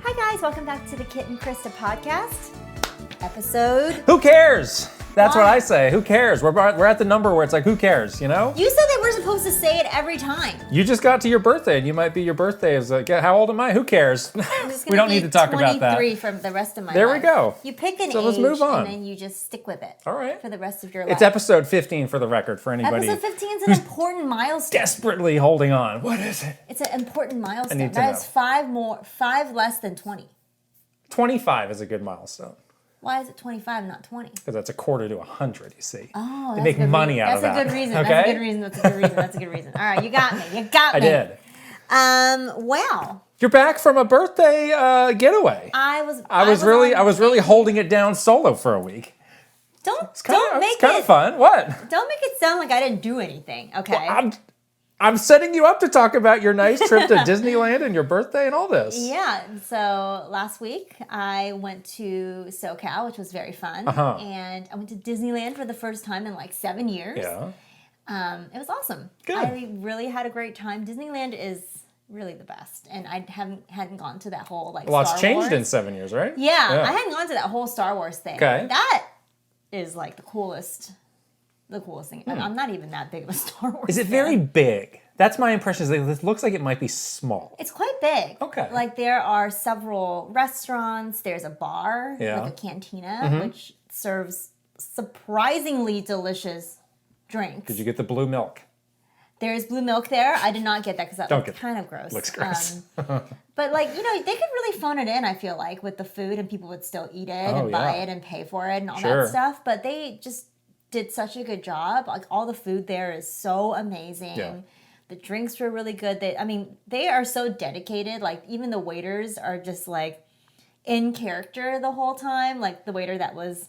Hi guys, welcome back to the Kit and Krysta Podcast episode. Who cares? That's what I say. Who cares? We're at the number where it's like, who cares, you know? You said that we're supposed to say it every time. You just got to your birthday, and you might be your birthday is like, how old am I? Who cares? We don't need to talk about that. 23 for the rest of my life. There we go. You pick an So age, let's move on. and then you just stick with it. All right. For the rest of your life. It's episode 15 for the record, for anybody Episode 15 is an important milestone. desperately holding on. What is it? It's an important milestone. need to That know. is five less than 20. 25 is a good milestone. Why is it 25 and not 20? Because that's a quarter to 100, you see. Oh, they make money out of that. That's a good reason. Okay? That's a good reason. That's a good reason. That's a good reason. All right, you got me. You got me. I did. Wow. You're back from a birthday getaway. I was really holding it down solo for a week. Don't It's make kind it of fun. What? Don't make it sound like I didn't do anything. Okay. Well, I'm setting you up to talk about your nice trip to Disneyland and your birthday and all this. Yeah. So last week I went to SoCal, which was very fun, and I went to Disneyland for the first time in like 7 years. Yeah. It was awesome. Good. I really had a great time. Disneyland is really the best, and I hadn't gone to that whole like. A lot's Star changed Wars. in 7 years, right? Yeah, I hadn't gone to that whole Star Wars thing. Okay. That is like the coolest thing. I'm not even that big of a Star Wars Is it fan. very big? That's my impression. Is that it looks like it might be small. It's quite big. Okay. Like there are several restaurants. There's a bar, like a cantina, which serves surprisingly delicious drinks. Did you get the blue milk? There's blue milk there. I did not get that because that Don't looked get kind of gross. Looks gross. But like, you know, they could really phone it in, I feel like, with the food, and people would still eat it and buy it and pay for it and all that stuff. But they just did such a good job. Like all the food there is so amazing. Yeah. The drinks were really good. They are so dedicated. Like even the waiters are just like in character the whole time. Like the waiter that was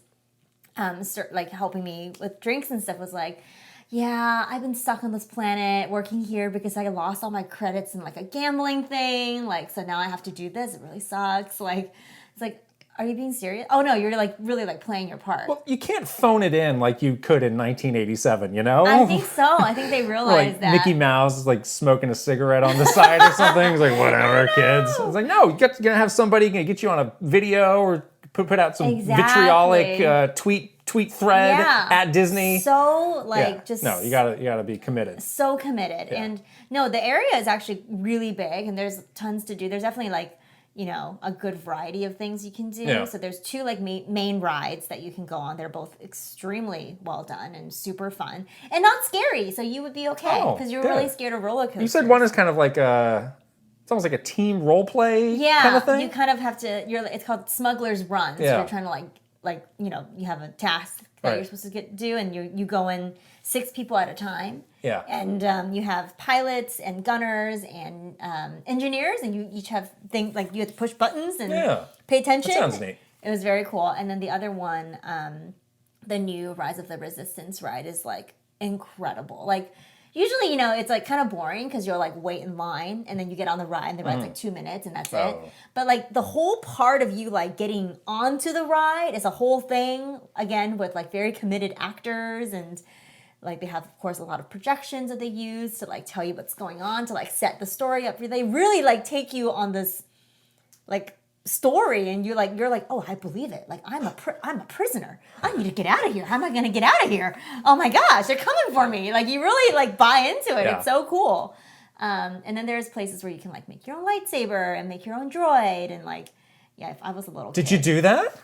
like helping me with drinks and stuff was like, yeah, I've been stuck on this planet working here because I lost all my credits in like a gambling thing. Like, so now I have to do this. It really sucks. Like, it's like, are you being serious? Oh no, you're like really like playing your part. Well, you can't phone it in like you could in 1987, you know? I think so. I think they realized like that. Mickey Mouse is like smoking a cigarette on the side or something. It's like, whatever, kids. It's like, no, you're gonna have somebody gonna get you on a video or put out some vitriolic tweet thread at Disney. So like just no, you gotta be committed. So committed. Yeah. And no, the area is actually really big, and there's tons to do. There's definitely like, you know, a good variety of things you can do. Yeah. So there's two like main rides that you can go on. They're both extremely well done and super fun and not scary. So you would be okay because you're really scared of roller coasters. You said one is kind of like it's almost like a team role play kind of thing. You kind of have to. It's called Smuggler's Run. So you're trying to like you know, you have a task that you're supposed to do, and you go in 6 people at a time. Yeah. And you have pilots and gunners and engineers, and you each have things like you have to push buttons and pay attention. That sounds neat. It was very cool. And then the other one, the new Rise of the Resistance ride is like incredible. Like usually, you know, it's like kind of boring because you're like wait in line and then you get on the ride and the ride's like 2 minutes and that's it. But like the whole part of you like getting onto the ride is a whole thing, again, with like very committed actors, and like they have, of course, a lot of projections that they use to like tell you what's going on, to like set the story up. They really like take you on this like story, and you're like, oh, I believe it. Like I'm a prisoner. I need to get out of here. How am I going to get out of here? Oh my gosh, they're coming for me. Like you really like buy into it. Yeah. It's so cool. And then there's places where you can like make your own lightsaber and make your own droid, and like, yeah, if I was a little Did kid. you do that?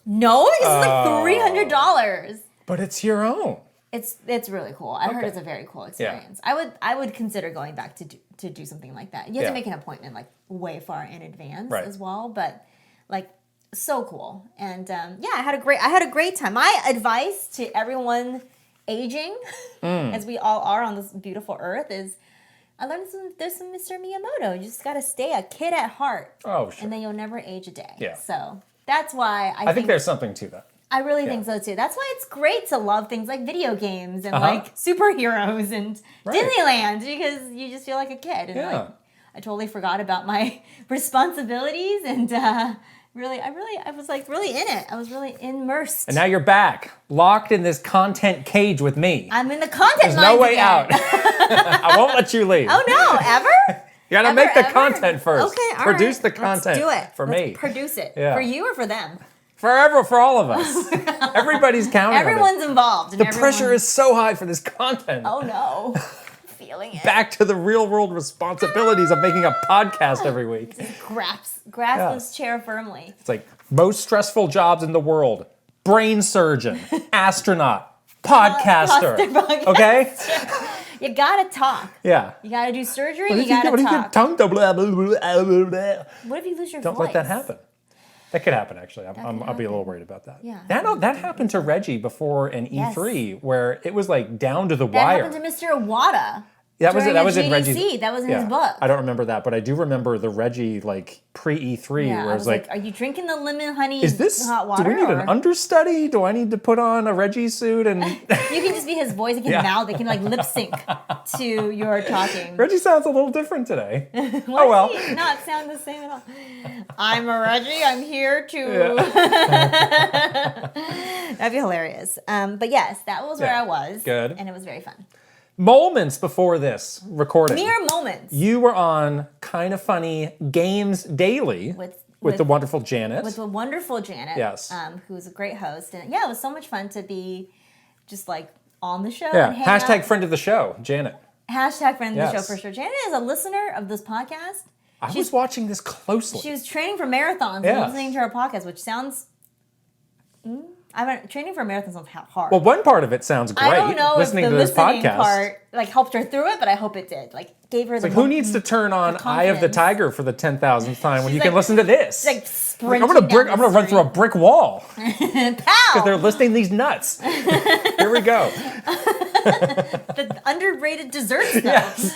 No, it's like $300. But it's your own. It's really cool. I heard it's a very cool experience. I would consider going back to do something like that. You have to make an appointment like way far in advance as well, but like so cool. And I had a great time. My advice to everyone aging, as we all are on this beautiful earth, is I learned there's some Mr. Miyamoto. You just got to stay a kid at heart. Oh, sure. And then you'll never age a day. Yeah. So that's why I think there's something to that. I really think so too. That's why it's great to love things like video games and like superheroes and Disneyland, because you just feel like a kid. And like, I totally forgot about my responsibilities, and I was like really in it. I was really immersed. And now you're back, locked in this content cage with me. I'm in the content. There's no way out. I won't let you leave. Oh no, ever? gotta make the content first. Okay, all Produce right. the content. Let's do it. For Let's me. Produce it. Yeah. For you or for them? Forever, for all of us. Everybody's counting on it. Everyone's involved. The pressure is so high for this content. Oh no. Feeling it. Back to the real world responsibilities of making a podcast every week. Grasp Yeah. this chair firmly. It's like most stressful jobs in the world. Brain surgeon, astronaut, podcaster. Okay? You gotta talk. Yeah. You gotta do surgery, What you if gotta what if you talk. get tongue blah, blah, blah, blah, blah. What if you lose your Don't voice? let that happen. That could happen, actually. I'll be a little worried about that. Yeah. That happened to Reggie before an E3, Yes. where it was like down to the That wire. happened to Mr. Iwata. That was in GDC. Reggie's. That was in his book. I don't remember that, but I do remember the Reggie like pre E3 Yeah, where I it was was like, are you drinking the lemon honey is this? hot water? Do we need or- an understudy? Do I need to put on a Reggie suit? And You can just be his voice. It can mouth. It can like lip sync to your talking. Reggie sounds a little different today. Why Oh well. does he not sound the same at all? I'm a Reggie. I'm here to. That'd be hilarious. But yes, that was where Yeah. I was. Good. And it was very fun. Moments before this recording. Mere moments You were on Kind of Funny Games Daily with the wonderful Janet. with the wonderful Janet. Yes. Who's a great host. And yeah, it was so much fun to be just like on the show. yeah. And hang Hashtag out. friend of the show, Janet. Hashtag friend of the show Yes. for sure. Janet is a listener of this podcast. I was watching this closely. She was training for marathons Yeah. and listening to our podcast, which sounds. Training for marathons sounds hard. Well, one part of it sounds great. I don't know listening if the to this listening podcast. part like helped her through it, but I hope it did. Like gave her the. Like, who needs to turn on Eye of the confidence. Tiger for the 10,000th time when She's you can like- listen to this? like Like, sprinting I'm gonna down the run through a street. brick wall Pow! because they're listening to these nuts. Here we go. The underrated dessert stuff.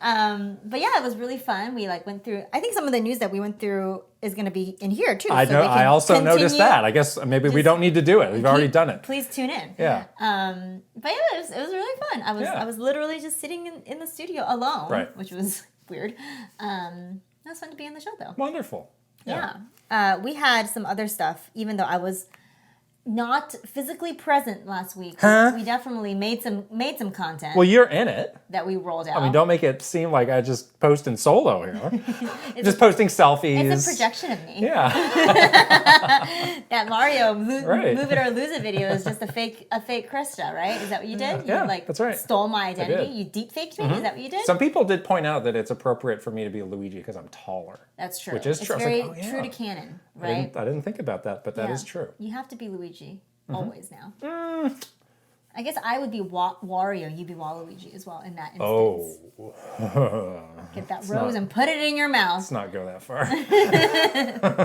But yeah, it was really fun. We like went through. I think some of the news that we went through is going to be in here too. I so know. we can I also noticed continue. that. I guess maybe we don't need to do it. We've already done it. Please tune in. Yeah. But yeah, it was really fun. Yeah. I was literally just sitting in the studio alone, Right. which was weird. It was fun to be on the show though. Wonderful. Yeah. We had some other stuff, even though I was not physically present last week. Huh? We definitely made some content Well, you're in it. that we rolled out. I mean, don't make it seem like I just post in solo here. Just posting selfies. It's a projection of me. Yeah. That Mario Right. Move It or Lose It video is just a fake Krysta, right? Is that what you did? Yeah, You like that's right. stole my identity. did. You deep faked me. Is that what you did? Some people did point out that it's appropriate for me to be Luigi because I'm taller. That's true. Which is It's true. I was like, very oh, yeah. true to canon, I right? didn't think about that, but that is Yeah. true. You have to be Luigi Mm-hmm. always now. I guess I would be Wario. You'd be Waluigi as well in that instance. Oh. Get that rose and put it in your mouth. Let's not go that far.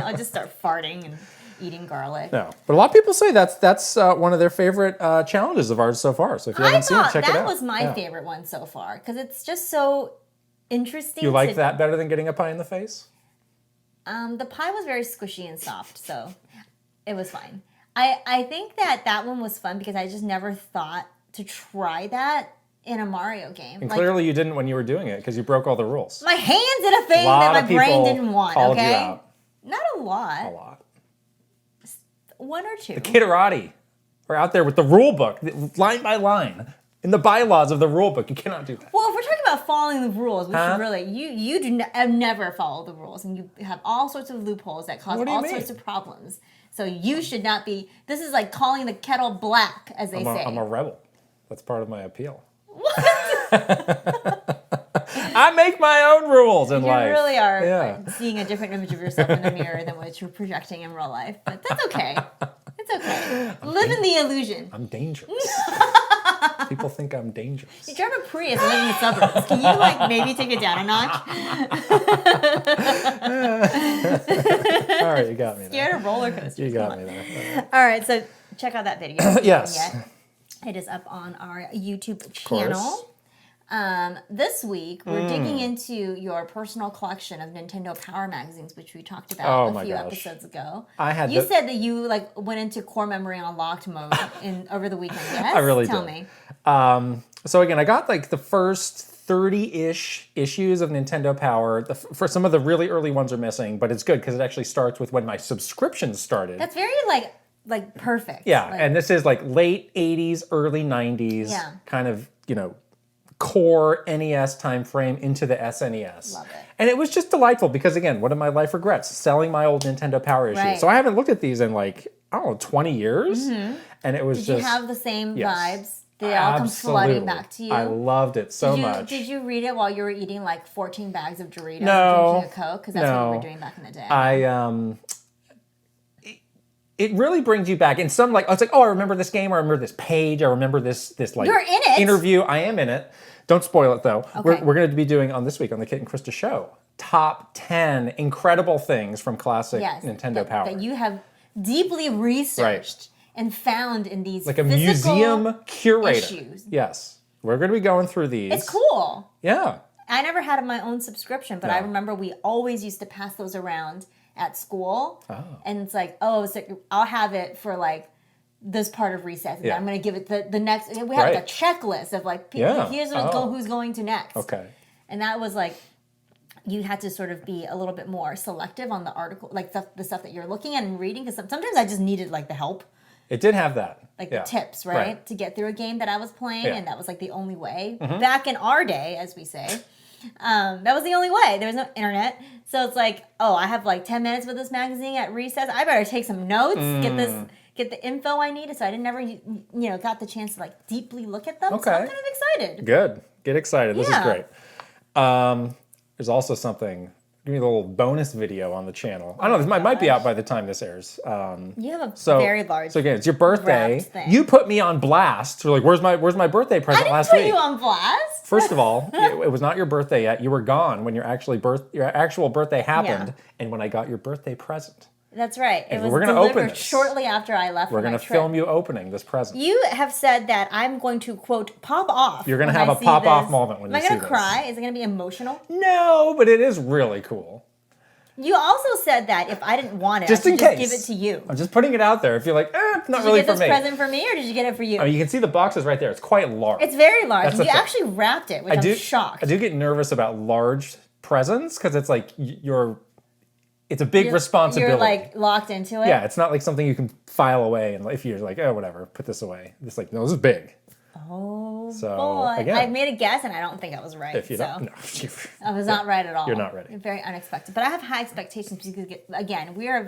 I'll just start farting and eating garlic. No. But a lot of people say that's one of their favorite challenges of ours so far. So if you I haven't seen it, thought check it out. that was my Yeah. favorite one so far because it's just so interesting. You like to- that better than getting a pie in the face? The pie was very squishy and soft, so it was fine. I think that one was fun because I just never thought to try that in a Mario game. And Like, clearly you didn't when you were doing it because you broke all the rules. my hands did a thing A lot that my of brain people didn't want. called Okay, you out. not a lot. A lot. One or two. Kitterati are out there with the rule book, line by line. In the bylaws of the rule book, you cannot do that. Well, if we're talking about following the rules, we Huh? should really you do never follow the rules, and you have all sorts of loopholes that cause What do you all mean? sorts of problems. So you should not be. This is like calling the kettle black, as they say. I'm a rebel. That's part of my appeal. I make my own rules in You life. really are Yeah. seeing a different image of yourself in the mirror than what you're projecting in real life. But that's okay. It's okay. Live in the illusion. I'm dangerous. People think I'm dangerous. You drive a Prius and live in the suburbs. Can you like maybe take it down a notch? All right, you got me there. Scared of roller coasters. You got Come me on. there. All right, so check out that video. if you Yes. haven't yet. It is up on our YouTube course. channel. This week, we're digging into your personal collection of Nintendo Power magazines, which we talked about Oh a my few gosh. episodes ago. I had You the- said that you like went into core memory unlocked mode over the weekend. Yes, I really Tell did. me. So again, I got like the first 30-ish issues of Nintendo Power. For some of the really early ones are missing, but it's good because it actually starts with when my subscription started. That's very like perfect. Yeah, Like, and this is like late 80s, early 90s, Yeah. kind of, core NES time frame into the SNES. Love it. And it was just delightful because, again, one of my life regrets, selling my old Nintendo Power issues. Right. So I haven't looked at these in like, I don't know, 20 years. And it was Did just... you have the same yes. vibes? Did it all come flooding back to you? I loved it so much. Did you read it while you were eating like 14 bags of Doritos No. and drinking a Coke? Because that's what we were doing back in the day. It really brings you back. And some like, it's like, oh, I remember this game. I remember this page. I remember this like You're in it. interview. I am in it. Don't spoil it though. Okay. We're going to be doing on this week on the Kit and Krysta show, top 10 incredible things from classic Nintendo Power. That you have deeply researched and found in these like a museum curator. issues. Yes. We're going to be going through these. It's cool. Yeah. I never had my own subscription, but I remember we always used to pass those around at school. Oh. And it's like, oh, so I'll have it for like this part of recess. And then I'm going to give it the next. We had like a checklist of like, here's who's going to next. Okay. And that was like, you had to sort of be a little bit more selective on the article, like the stuff that you're looking at and reading. Because sometimes I just needed like the help. It did have that. Like the tips, right? To get through a game that I was playing. And that was like the only way. Back in our day, as we say. That was the only way. There was no internet. So it's like, oh, I have like 10 minutes with this magazine at recess. I better take some notes, get the info I needed. So I never, got the chance to like deeply look at them. Okay. So I'm kind of excited. Good. Get excited. This is great. There's also something, give me a little bonus video on the channel. I don't know, this might be out by the time this airs. You have a very large. So again, it's your birthday. Thing. You put me on blast. You're like, where's my birthday present last week? I didn't put you on blast. First of all, it was not your birthday yet. You were gone when your actual birthday happened, and when I got your birthday present. That's right. It was we're gonna open this shortly after I left. We're going to film you opening this present. You have said that I'm going to, quote, pop off. You're going to have a pop off moment when you see this. Am I going to cry? Is it going to be emotional? No, but it is really cool. You also said that if I didn't want it, just I in should case. just give it to you. I'm just putting it out there. If you're like, it's not really for me. Did you get this present for me, or did you get it for you? I mean, you can see the boxes right there. It's quite large. It's very large. That's You actually wrapped it, which I'm shocked. I do get nervous about large presents because it's like it's a big responsibility. You're like locked into it? Yeah, it's not like something you can file away. And if you're like, oh, whatever, put this away. It's like, no, this is big. Oh, so, boy. Again, I made a guess, and I don't think I was right. If you don't, no. I was not right at all. You're not ready. Very unexpected. But I have high expectations because, again, we are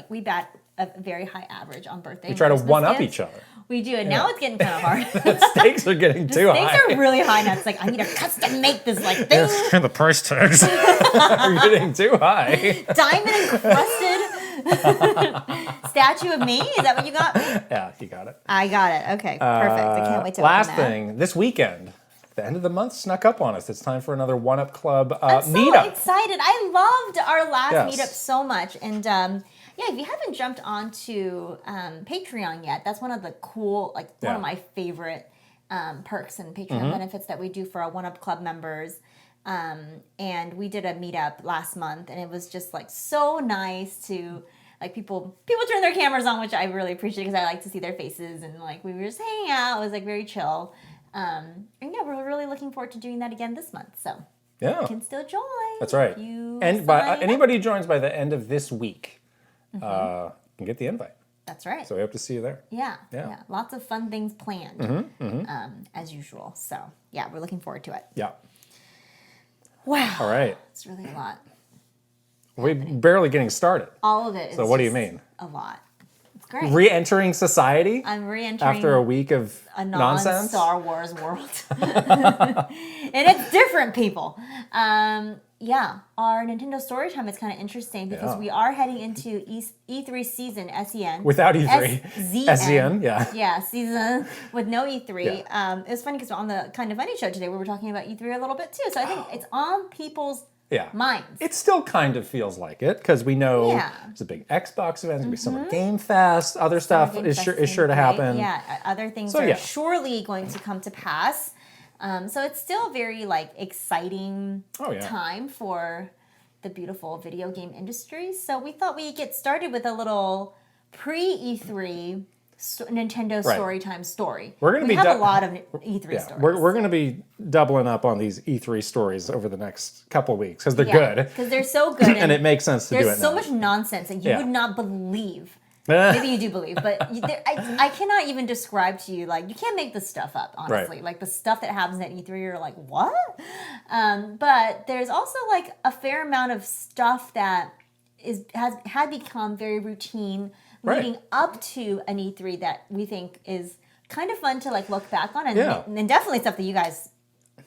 we bat a very high average on birthday. We try to one-up each other. We do, and now it's getting kind of hard. The stakes are getting too high. The stakes are really high now. It's like, I need to custom make this like thing. And the price tags are getting too high. Diamond encrusted statue of me? Is that what you got? Yeah, you got it. I got it. Okay, perfect. I can't wait to last open that. thing, this weekend, the end of the month snuck up on us. It's time for another One Up Club I'm so meetup. excited. I loved our last meetup so much. And if you haven't jumped onto Patreon yet, that's one of the cool, one of my favorite perks and Patreon benefits that we do for our One Up Club members. And we did a meetup last month, and it was just so nice to people turn their cameras on, which I really appreciate because I like to see their faces, and we were just hanging out. It was very chill. And we're really looking forward to doing that again this month. So you can still join. That's right. And by anybody who joins by the end of this week can get the invite. That's right. So we hope to see you there. Yeah. Lots of fun things planned, as usual. So we're looking forward to it. Yeah. Wow. All right. It's really a lot. We're barely getting started. All of it. So what do you mean? A lot. It's great. Re-entering society? I'm re-entering after a week of a nonsense? non-Star Wars world. And it's different, people. Our Nintendo Storytime is kind of interesting because we are heading into E3 season SZN. Without E3. SZN, Yeah, season with no E3. Yeah. It was funny because on the Kind of Funny show today, we were talking about E3 a little bit too. So I think it's on people's minds. It still kind of feels like it because we know there's a big Xbox event, there's going to be Summer Game Fest, other stuff is sure to happen. Yeah, other things are surely going to come to pass. So it's still a very exciting time for the beautiful video game industry. So we thought we'd get started with a little pre-E3 Nintendo Storytime story. We have a lot of E3 stories. We're going to be doubling up on these E3 stories over the next couple of weeks because they're good. Because they're so good. And it makes sense to do it now. There's so much nonsense that you would not believe Maybe you do believe, but I cannot even describe to you, like, you can't make this stuff up, honestly. Right. Like, the stuff that happens at E3, you're like, what? But there's also, like, a fair amount of stuff that had become very routine leading up to an E3 that we think is kind of fun to, like, look back on, and definitely stuff that you guys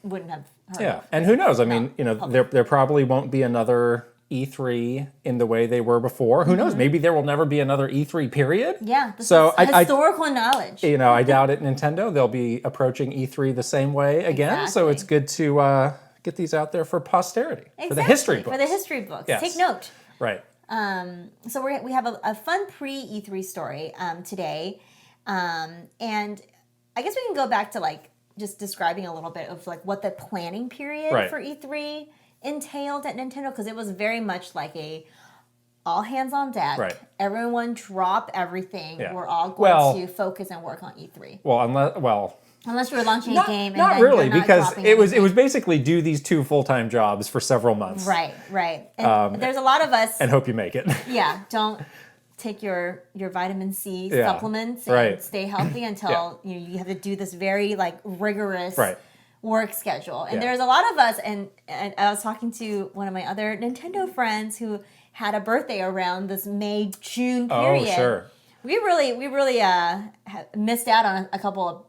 wouldn't have heard of. And who knows? I mean, there probably won't be another E3 in the way they were before. Who knows? Maybe there will never be another E3 period. Yeah, this is historical knowledge. I doubt it. Nintendo, they'll be approaching E3 the same way again. So it's good to get these out there for posterity, for the history books. For the history books. Yes. Take note. Right. So we have a fun pre-E3 story today. And I guess we can go back to, like, just describing a little bit of, like, what the planning period for E3 entailed at Nintendo, because it was very much like a all hands on deck. Right. Everyone drop everything. Yeah. We're all going to focus and work on E3. Unless you're launching a game, and not then really, you're not because dropping it was anything. basically do these 2 full-time jobs for several months. Right. And there's a lot of us. And hope you make it. Don't take your vitamin C supplements and stay healthy until you have to do this very, like, rigorous work schedule. And there's a lot of us, and I was talking to one of my other Nintendo friends who had a birthday around this May-June period. Oh, sure. We really missed out on a couple of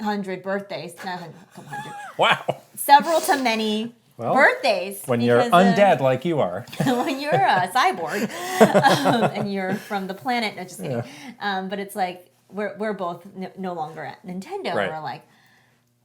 hundred birthdays. Not a couple hundred. Wow. Several to many birthdays. When you're undead like you are. When you're a cyborg and you're from the planet. No, just kidding. Yeah. But it's like we're both no longer at Nintendo. Right. We're like,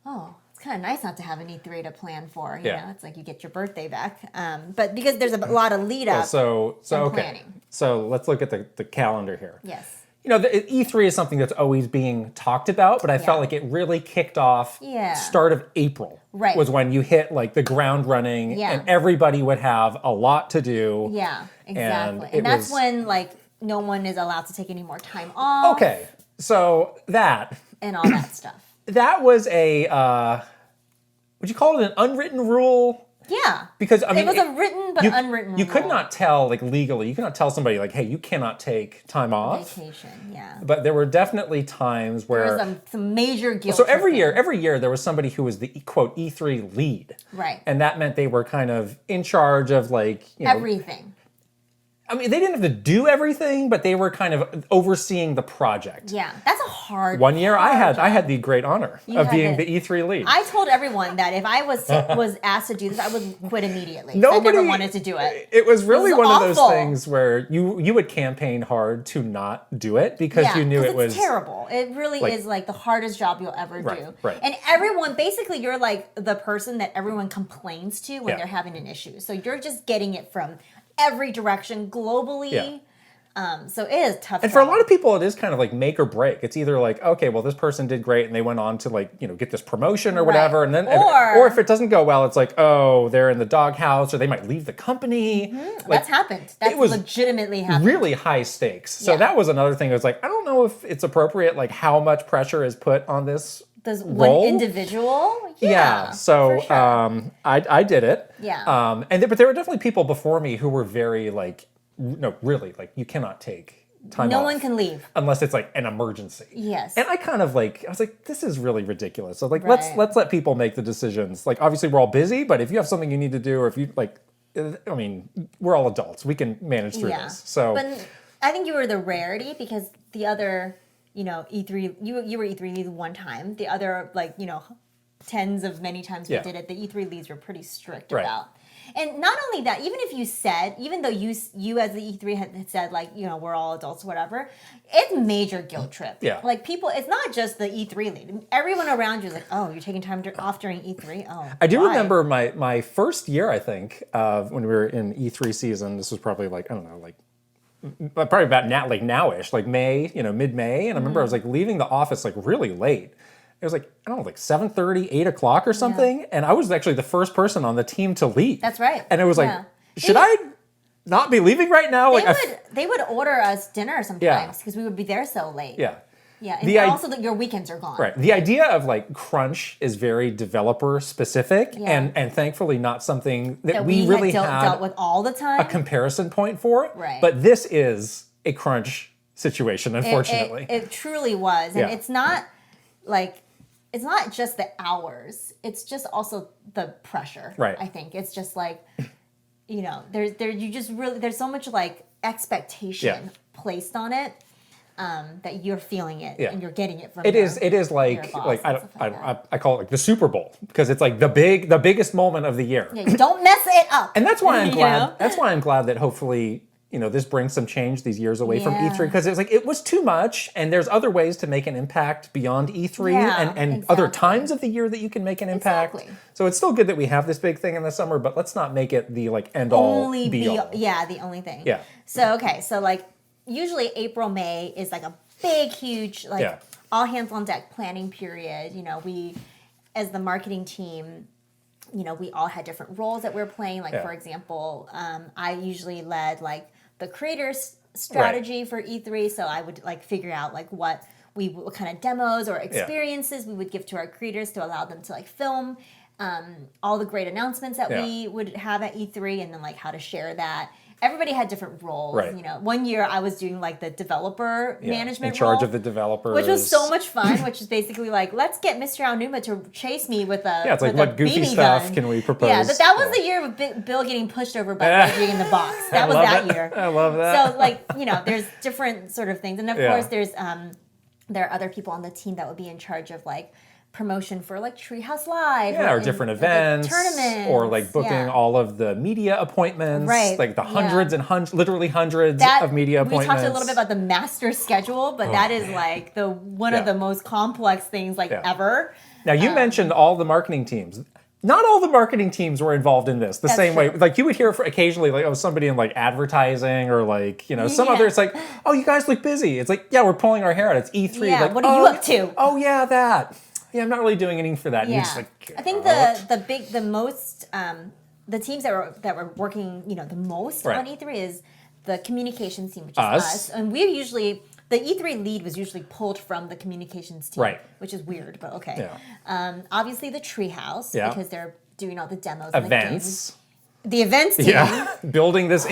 oh, it's kind of nice not to have an E3 to plan for. You know, it's like you get your birthday back. But because there's a lot of lead up. Planning. So let's look at the calendar here. Yes. The E3 is something that's always being talked about, but I felt like it really kicked off start of April. Right. Was when you hit, like, the ground running, and everybody would have a lot to do. Yeah, exactly. And that's when, like, no one is allowed to take any more time off. Okay, so that. And all that stuff. That was would you call it an unwritten rule? Yeah. Because, I mean, it was a written but unwritten rule. You could not tell, like, legally, you could not tell somebody, like, hey, you cannot take time off. Vacation, yeah. But there were definitely times where there was some major guilt. So every year there was somebody who was the, quote, E3 lead. Right. And that meant they were kind of in charge of, like, everything. I mean, they didn't have to do everything, but they were kind of overseeing the project. Yeah, that's a hard. One year, I had the great honor of being the E3 lead. I told everyone that if I was asked to do this, I would quit immediately. I never wanted to do it. It was really one of those things where you would campaign hard to not do it because you knew it was terrible. It really is, like, the hardest job you'll ever do. Right. And everyone, basically, you're like the person that everyone complains to when they're having an issue. So you're just getting it from every direction globally. So it is tough. And for a lot of people, it is kind of like make or break. It's either like, okay, well, this person did great and they went on to, like, get this promotion or whatever. And then, or if it doesn't go well, it's like, oh, they're in the doghouse or they might leave the company. Like, that's happened. That's legitimately happened. Really high stakes. So that was another thing. It was like, I don't know if it's appropriate, like, how much pressure is put on this role. One individual? So sure. I did it. Yeah. But there were definitely people before me who were very, like, no, really, like, you cannot take time off. No one can leave. Unless it's, like, an emergency. Yes. And I kind of, like, I was like, this is really ridiculous. So, like, let's let people make the decisions. Like, obviously we're all busy, but if you have something you need to do, or if you, like, I mean, we're all adults. We can manage through this. So, but I think you were the rarity because the other, E3, you were E3 lead one time. The other, like, tens of many times we did it, the E3 leads were pretty strict about. And not only that, even though you as the E3 had said, like, we're all adults, whatever, it's a major guilt trip. Yeah. Like, people, it's not just the E3 lead. Everyone around you is like, oh, you're taking time off during E3? Oh, I do remember my first year, I think, when we were in E3 season. This was probably, like, I don't know, like, probably about nowish, like May, mid-May. And I remember I was, like, leaving the office, like, really late. It was like, I don't know, like 7:30, 8 o'clock or something. And I was actually the first person on the team to leave. That's right. And it was like, should I not be leaving right now? They would order us dinner sometimes because we would be there so late. Yeah. Yeah, and also your weekends are gone. Right. The idea of, like, crunch is very developer specific and thankfully not something that we really had dealt with all the time. A comparison point for. Right. But this is a crunch situation, unfortunately. It truly was. And Yeah. it's not like, it's not just the hours. It's just also the pressure. Right. I think it's just like, you know, there's so much like expectation placed on it. That you're feeling it and you're getting it from it is like I call it like the Super Bowl, because it's like the biggest moment of the year. Yeah, don't mess it up. And that's why I'm glad. You know? That's why I'm glad that hopefully, you know, this brings some change these years away from E3, because it was like it was too much, and there's other ways to make an impact beyond E3 and other times of the year that you can make an impact. Exactly. So it's still good that we have this big thing in the summer, but let's not make it the like end all be all. Yeah, the only thing. Yeah. So so like usually April, May is like a big, huge like all hands on deck planning period. You know, we as the marketing team, you know, we all had different roles that we're playing. Like for example, I usually led like the creators strategy for E3, so I would like figure out like what kind of demos or experiences we would give to our creators to allow them to like film all the great announcements that we would have at E3, and then like how to share that. Everybody had different roles. Right. You know, one year I was doing like the developer management in charge role, of the developers, which was so much fun. Which is basically like, let's get Mr. Aonuma to chase me with a it's like what goofy stuff gun. Can we propose? Yeah, that was the year of Bill getting pushed over by Reggie in the box. That was that year. I love that. So like, you know, there's different sort of things, and of course there's there are other people on the team that would be in charge of like promotion for like Treehouse Live, or different events, tournaments, or like booking all of the media appointments, like the hundreds and literally hundreds of media appointments. We talked a little bit about the master schedule, but that is like the one of the most complex things like ever. Now you mentioned all the marketing teams. Not all the marketing teams were involved in this the same way. Like you would hear occasionally like, oh, somebody in like advertising or like, you know, some other, it's like, oh, you guys look busy. It's like, yeah, we're pulling our hair out. It's E3. Yeah, like, what are you up to? Oh yeah, that. Yeah, I'm not really doing anything for that. And Yeah, just like, I think the teams that were working, you know, the most on E3 is the communications team, which is us. And we usually the E3 lead was usually pulled from the communications team, which is weird, but okay. Yeah. Obviously the Treehouse because they're doing all the demos, events. And the games. The events team. Building these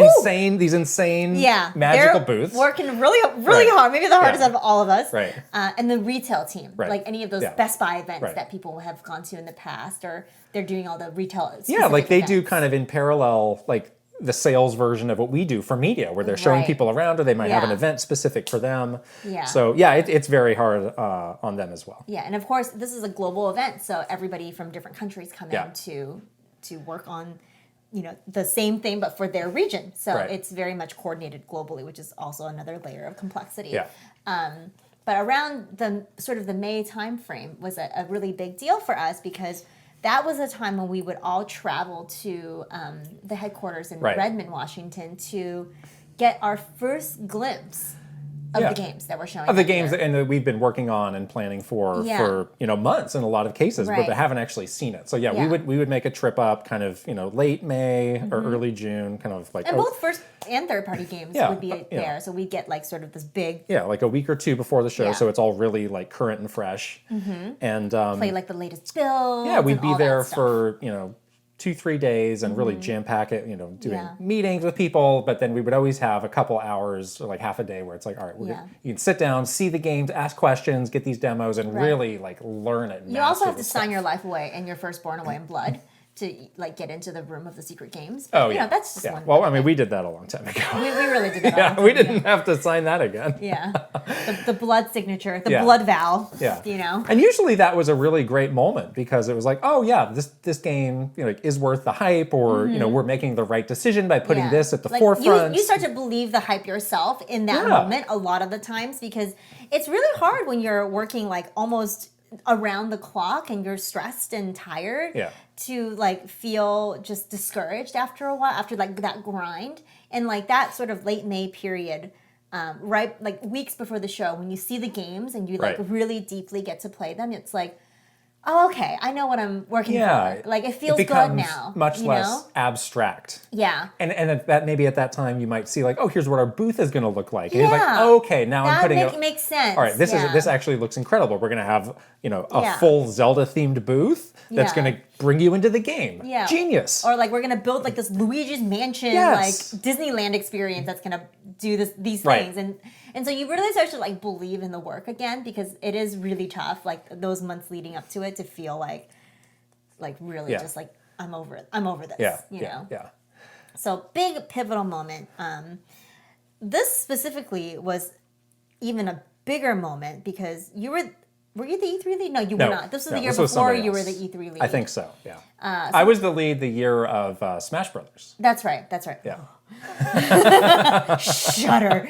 insane magical booths. Working really hard. Maybe the hardest out of all of us. Right. And the retail team. Like any of those Best Buy events that people have gone to in the past, or they're doing all the retail like they events. do kind of in parallel, like the sales version of what we do for media, where they're showing people around, or they might have an event specific for them. Yeah. So it's very hard on them as well. Yeah, and of course this is a global event, so everybody from different countries come in to work on, you know, the same thing but for their region. So it's very much coordinated globally, which is also another layer of complexity. Yeah. But around the sort of the May timeframe was a really big deal for us, because that was a time when we would all travel to the headquarters in Redmond, Washington, to get our first glimpse of the games that we're showing. Of the games that we've been working on and planning for months in a lot of cases, but they haven't actually seen it. So we would make a trip up kind of, late May or early June, kind of like. And both first and third party games would be there. So we'd get like sort of this big. Yeah, like a week or two before the show, so it's all really like current and fresh. And play like the latest builds. Yeah, we'd be there for 2-3 days and really jam pack it, doing meetings with people, but then we would always have a couple hours or like half a day where it's like, all right, you can sit down, see the games, ask questions, get these demos, and really like learn it. You also have to sign your life away and your firstborn away in blood to like get into the room of the secret games. But, that's just one. Well, I mean, we did that a long time ago. We really did that. We didn't have to sign that again. Yeah, the blood signature, the blood vow. Yeah, And usually that was a really great moment, because it was like, oh yeah, this game is worth the hype, or we're making the right decision by putting this at the forefront. You start to believe the hype yourself in that moment a lot of the times, because it's really hard when you're working like almost around the clock and you're stressed and tired to like feel just discouraged after a while, after like that grind. And like that sort of late May period, right, like weeks before the show, when you see the games and you like really deeply get to play them, it's like, oh, okay, I know what I'm working for. Like it feels good now. Much less abstract. Yeah. And that maybe at that time you might see like, oh, here's what our booth is going to look like. And you're like, okay, now I'm putting it. That makes sense. All right, this actually looks incredible. We're going to have a full Zelda themed booth that's going to bring you into the game. Yeah. Genius. Or like we're going to build like this Luigi's Mansion like Disneyland experience that's going to do these things. And And so you really start to like believe in the work again, because it is really tough, like those months leading up to it, to feel like really just like, I'm over it. I'm over this, you know? Yeah. So big pivotal moment. This specifically was even a bigger moment because were you the E3 lead? No, you were not. This was the year before you were the E3 lead. I think so, yeah. I was the lead the year of Smash Brothers. That's right. Yeah. Shudder.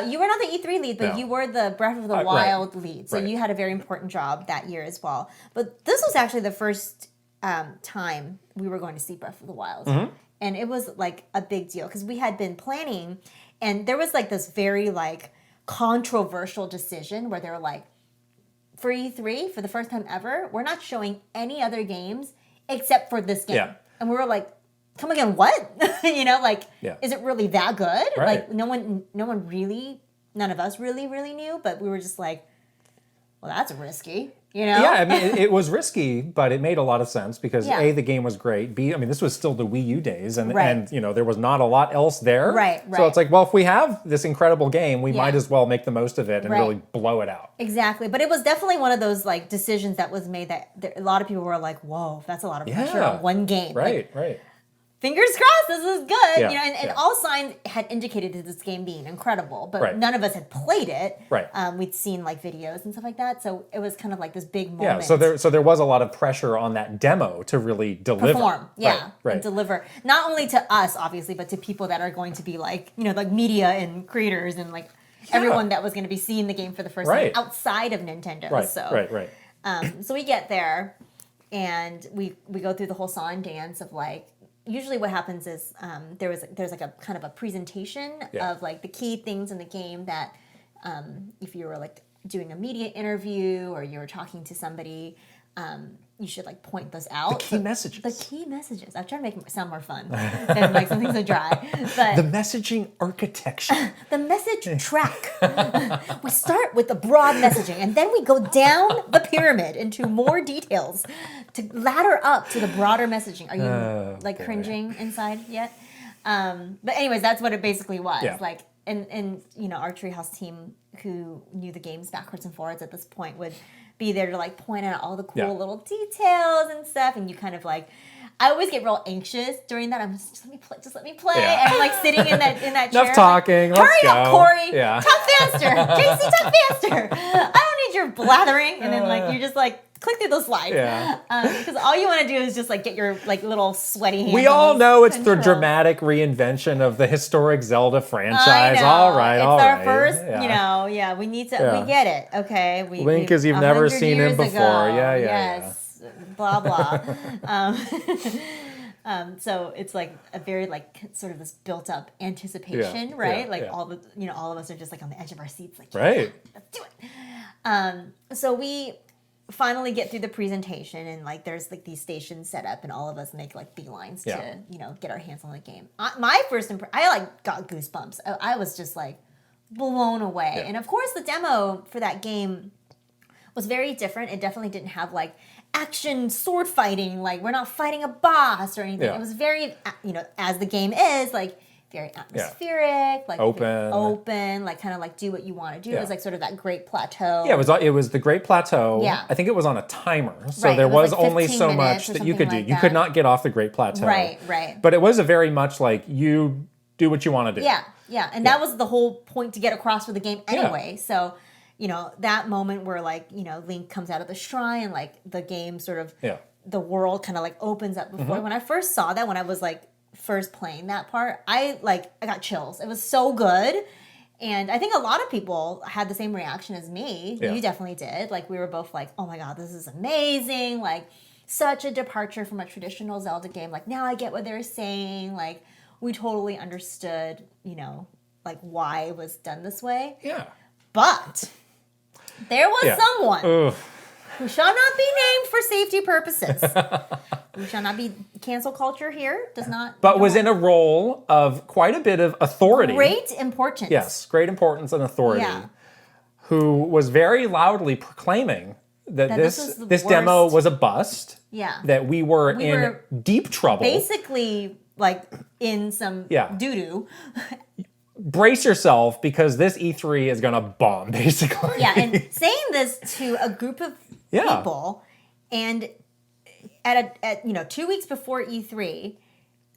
You were not the E3 lead, but you were the Breath of the Wild lead. So you had a very important job that year as well. But this was actually the first time we were going to see Breath of the Wild. And it was like a big deal because we had been planning, and there was like this very like controversial decision where they were like, for E3, for the first time ever, we're not showing any other games except for this game. Yeah. And we were like, come again, what? You know, like, is it really that good? Right. Like, none of us really knew, but we were just like, well, that's risky, you know? Yeah, I mean, it was risky, but it made a lot of sense because A, the game was great. B, I mean, this was still the Wii U days, and you know, there was not a lot else there. Right. So it's like, well, if we have this incredible game, we might as well make the most of it and really blow it out. Exactly. But it was definitely one of those like decisions that was made that a lot of people were like, whoa, that's a lot of pressure on one game. Right. Fingers crossed, this is good. Yeah, you know, and all signs had indicated this game being incredible, but none of us had played it. Right. We'd seen like videos and stuff like that, so it was kind of like this big moment. Yeah. So there was a lot of pressure on that demo to really deliver. Perform, and deliver not only to us, obviously, but to people that are going to be like, you know, like media and creators and like everyone that was going to be seeing the game for the first time outside of Nintendo. So we get there, and we go through the whole song and dance of like. Usually what happens is there's like a kind of a presentation of like the key things in the game that if you were like doing a media interview or you were talking to somebody, you should like point those out. The key messages. The key messages. I'm trying to make it sound more fun than like something so dry. But the messaging architecture. The message track. We start with the broad messaging, and then we go down the pyramid into more details to ladder up to the broader messaging. Are you cringing inside yet? But anyways, that's what it basically was. Yeah. Like, and you know, our Treehouse team who knew the games backwards and forwards at this point would be there to like point out all the cool little details and stuff, and you kind of like. I always get real anxious during that. I'm just let me play. And I'm like sitting in that chair. Enough talking. Like, hurry up, Corey. Yeah. Talk faster. JC, talk faster. I don't need your blathering. And then like you're just like click through those slides. Yeah. Because all you want to do is just like get your like little sweaty hands. We all know it's the dramatic reinvention of the historic Zelda franchise. All right. It's our first, you know, we need to, we get it. Okay. Link as you've never seen him before. Yes. Blah blah. So it's like a very like sort of this built up anticipation, right? All of us are just like on the edge of our seats, like let's do it. So we finally get through the presentation, and like there's like these stations set up, and all of us make like beelines to get our hands on the game. My first I like got goosebumps. I was just like blown away, and of course the demo for that game was very different. It definitely didn't have like action sword fighting, like we're not fighting a boss or anything. It was very, as the game is, like very atmospheric, like open, like kind of like do what you want to do. It was like sort of that great plateau. Yeah, it was the great plateau. Yeah. I think it was on a timer, so there was like only so much that you could do. You could not get off the great plateau. Right. But it was a very much like you do what you want to do. Yeah, and that was the whole point to get across with the game anyway. So. That moment where like, Link comes out of the shrine, like the game sort of, the world kind of like opens up before. When I first saw that, when I was like first playing that part, I got chills. It was so good. And I think a lot of people had the same reaction as me. You definitely did. Like we were both like, oh my God, this is amazing. Like such a departure from a traditional Zelda game. Like now I get what they're saying. Like we totally understood, like why it was done this way. Yeah. But there was someone who shall not be named for safety purposes. We shall not be cancel culture here. Does not. But was in a role of quite a bit of authority. Great importance. Yes, great importance and authority. Yeah. Who was very loudly proclaiming that this demo was a bust. Yeah. That we were in deep trouble. Basically, like in some doo-doo. brace yourself because this E3 is gonna bomb, basically. Yeah, and saying this to a group of people, and at 2 weeks before E3,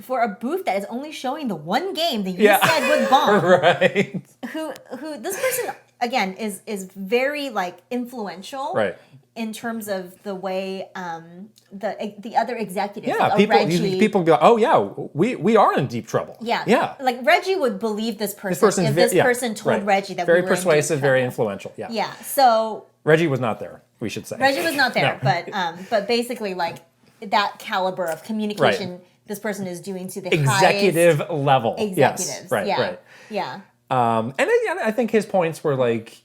for a booth that is only showing the one game that you said would bomb. Right. Who this person again is very like influential. Right. In terms of the way the other executives, Yeah, like people go, oh yeah, we are in deep trouble. Yeah, yeah. Like Reggie would believe this person if this person told Reggie that very we were persuasive, in deep very trouble. influential. Yeah, yeah. So Reggie was not there. We should say Reggie was not there, No. but basically like that caliber of communication this person is doing to the executive highest level. executives. Yes, right, yeah. right. Yeah. And I think his points were like,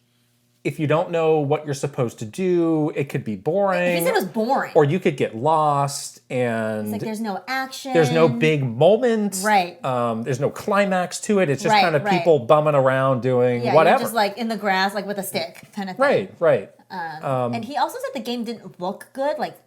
if you don't know what you're supposed to do, it could be boring. He said it was boring. Or you could get lost, and It's like there's no action. there's no big moment. Right. There's no climax to it. It's just Right, kind of right. people bumming around doing Yeah, whatever. you're just like in the grass, like with a stick, kind of thing. Right, right. And he also said the game didn't look good, like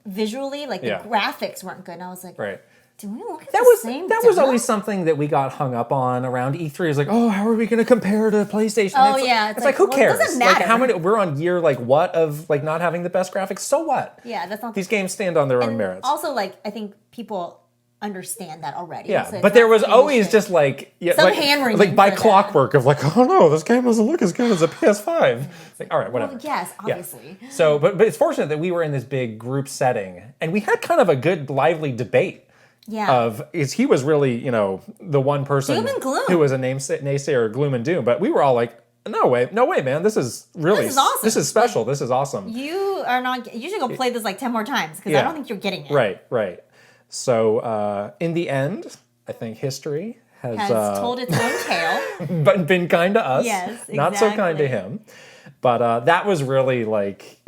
visually, like Yeah. the graphics weren't good. And I was like, Right. do we look at That the was same that was demo? always something that we got hung up on around E3. Is like, oh, how are we going to compare to PlayStation? Oh, it's yeah, it's it's like, like, who well, it cares? doesn't Like, matter. how many? We're on year like what of like not having the best graphics? So what? Yeah, that's not These games stand on their own merits. Also, like, I think people understand that already. Yeah, so it's but there not was like always shit. just like Some like, hand-wringing like by for that. clockwork of like, oh no, this game doesn't look as good as a PS5. It's like, all right, whatever. Well, yes, Yeah. obviously. So, but it's fortunate that we were in this big group setting, and we had kind of a good, lively debate. Yeah. He was really, the one person Doom and gloom. who was a naysayer, gloom and doom, but we were all like, no way, man, this is really, This is awesome. this is special, this is awesome. You are not. You should go play this like 10 more times because I don't think you're getting it. Right. So in the end, I think history has told its own tale. but been kind to us. Yes, Not so kind to exactly. him. But that was really like,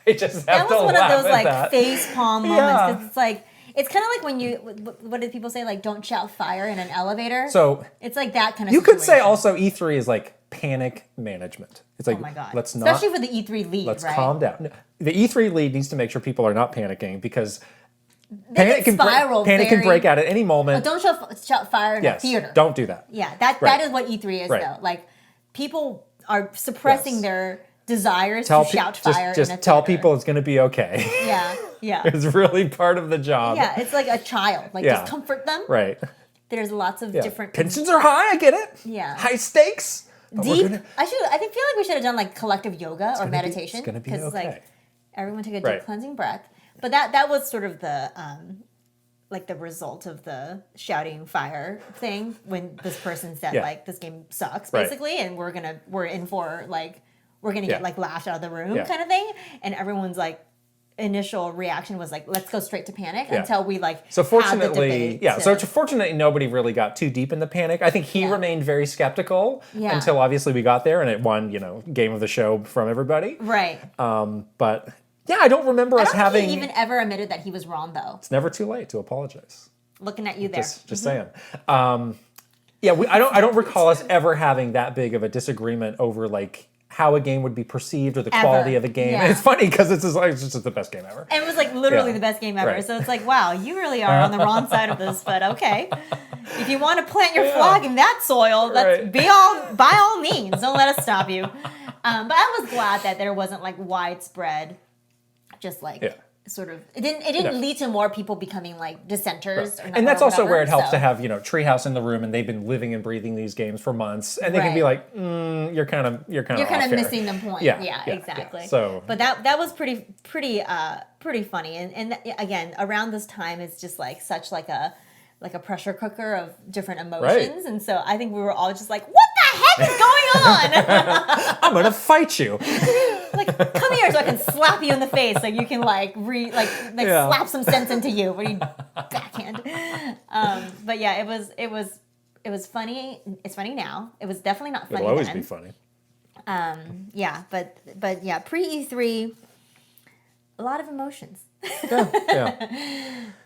I just have That to was one of laugh those at like that. face palm moments. Yeah. 'Cause it's like it's kind of like when you. What did people say? Like, don't shout fire in an elevator. So it's like that kind of. you could say situation. also E3 is like panic management. It's like, Oh my god! let's not. Especially for the E3 lead, Let's right? calm down. No, the E3 lead needs to make sure people are not panicking because They can spiral. panic can break out at any moment. Don't shout fire in a Yes, theater. don't do that. Yeah, that Right. is what E3 is Right. though. Like people are suppressing Yes. their desires Tell to pe- shout fire. just in a tell theater. people it's going to be okay. Yeah, yeah, It's really part of the job. yeah. It's like a child. Like Yeah. just comfort them. Right. There's lots of Yeah. different Tensions are high. I get it. Yeah. High stakes. but we're deep. gonna- I feel like we should have done like collective yoga or meditation. it's gonna be It's okay. like everyone take a deep Right. cleansing breath. But that was sort of the like the result of the shouting fire thing when this person said Yeah. like this game sucks Right. basically and we're in for like we're gonna Yeah. get like laughed out of the room Yeah. kind of thing, and everyone's like initial reaction was like let's go straight to panic Yeah. until we like So had the fortunately, debate yeah. to- So fortunately, nobody really got too deep in the panic. I think he Yeah. remained very skeptical Yeah. until obviously we got there and it won, game of the show from everybody. right. But yeah, I don't remember I us don't think having. he even ever admitted that he was wrong though. It's never too late to apologize. Looking at you there. Just saying. Yeah, I don't recall us ever having that big of a disagreement over like how a game would be perceived or the Ever. quality of a game. Yeah. And it's funny because it's just the best game ever. And it was like literally Yeah. the best game ever. Right. So it's like, wow, you really are on the wrong side of this, but okay. If you want to plant your flag in that soil, Right. by all means, don't let us stop you. But I was glad that there wasn't like widespread, just like Yeah. sort of it didn't No. lead to more people becoming like dissenters. Or And that's or also whatever, where it helps so. to have, Treehouse in the room and they've been living and breathing these games for months. And they can be Right. like, you're kind of You're kind off of here. missing the point. Yeah, Yeah, yeah, exactly. yeah. So- but that was pretty funny. And again, around this time is just like such like a pressure cooker of different emotions. And so I think we were all just like, what the heck is going on? I'm going to fight you. Like, come here so I can slap you in the face so you can like Yeah. slap some sense into you. What do you backhand? But yeah, it was funny. It's funny now. It was definitely not funny It'll always then. be funny. Yeah, but yeah, pre E3, a lot of emotions. Yeah.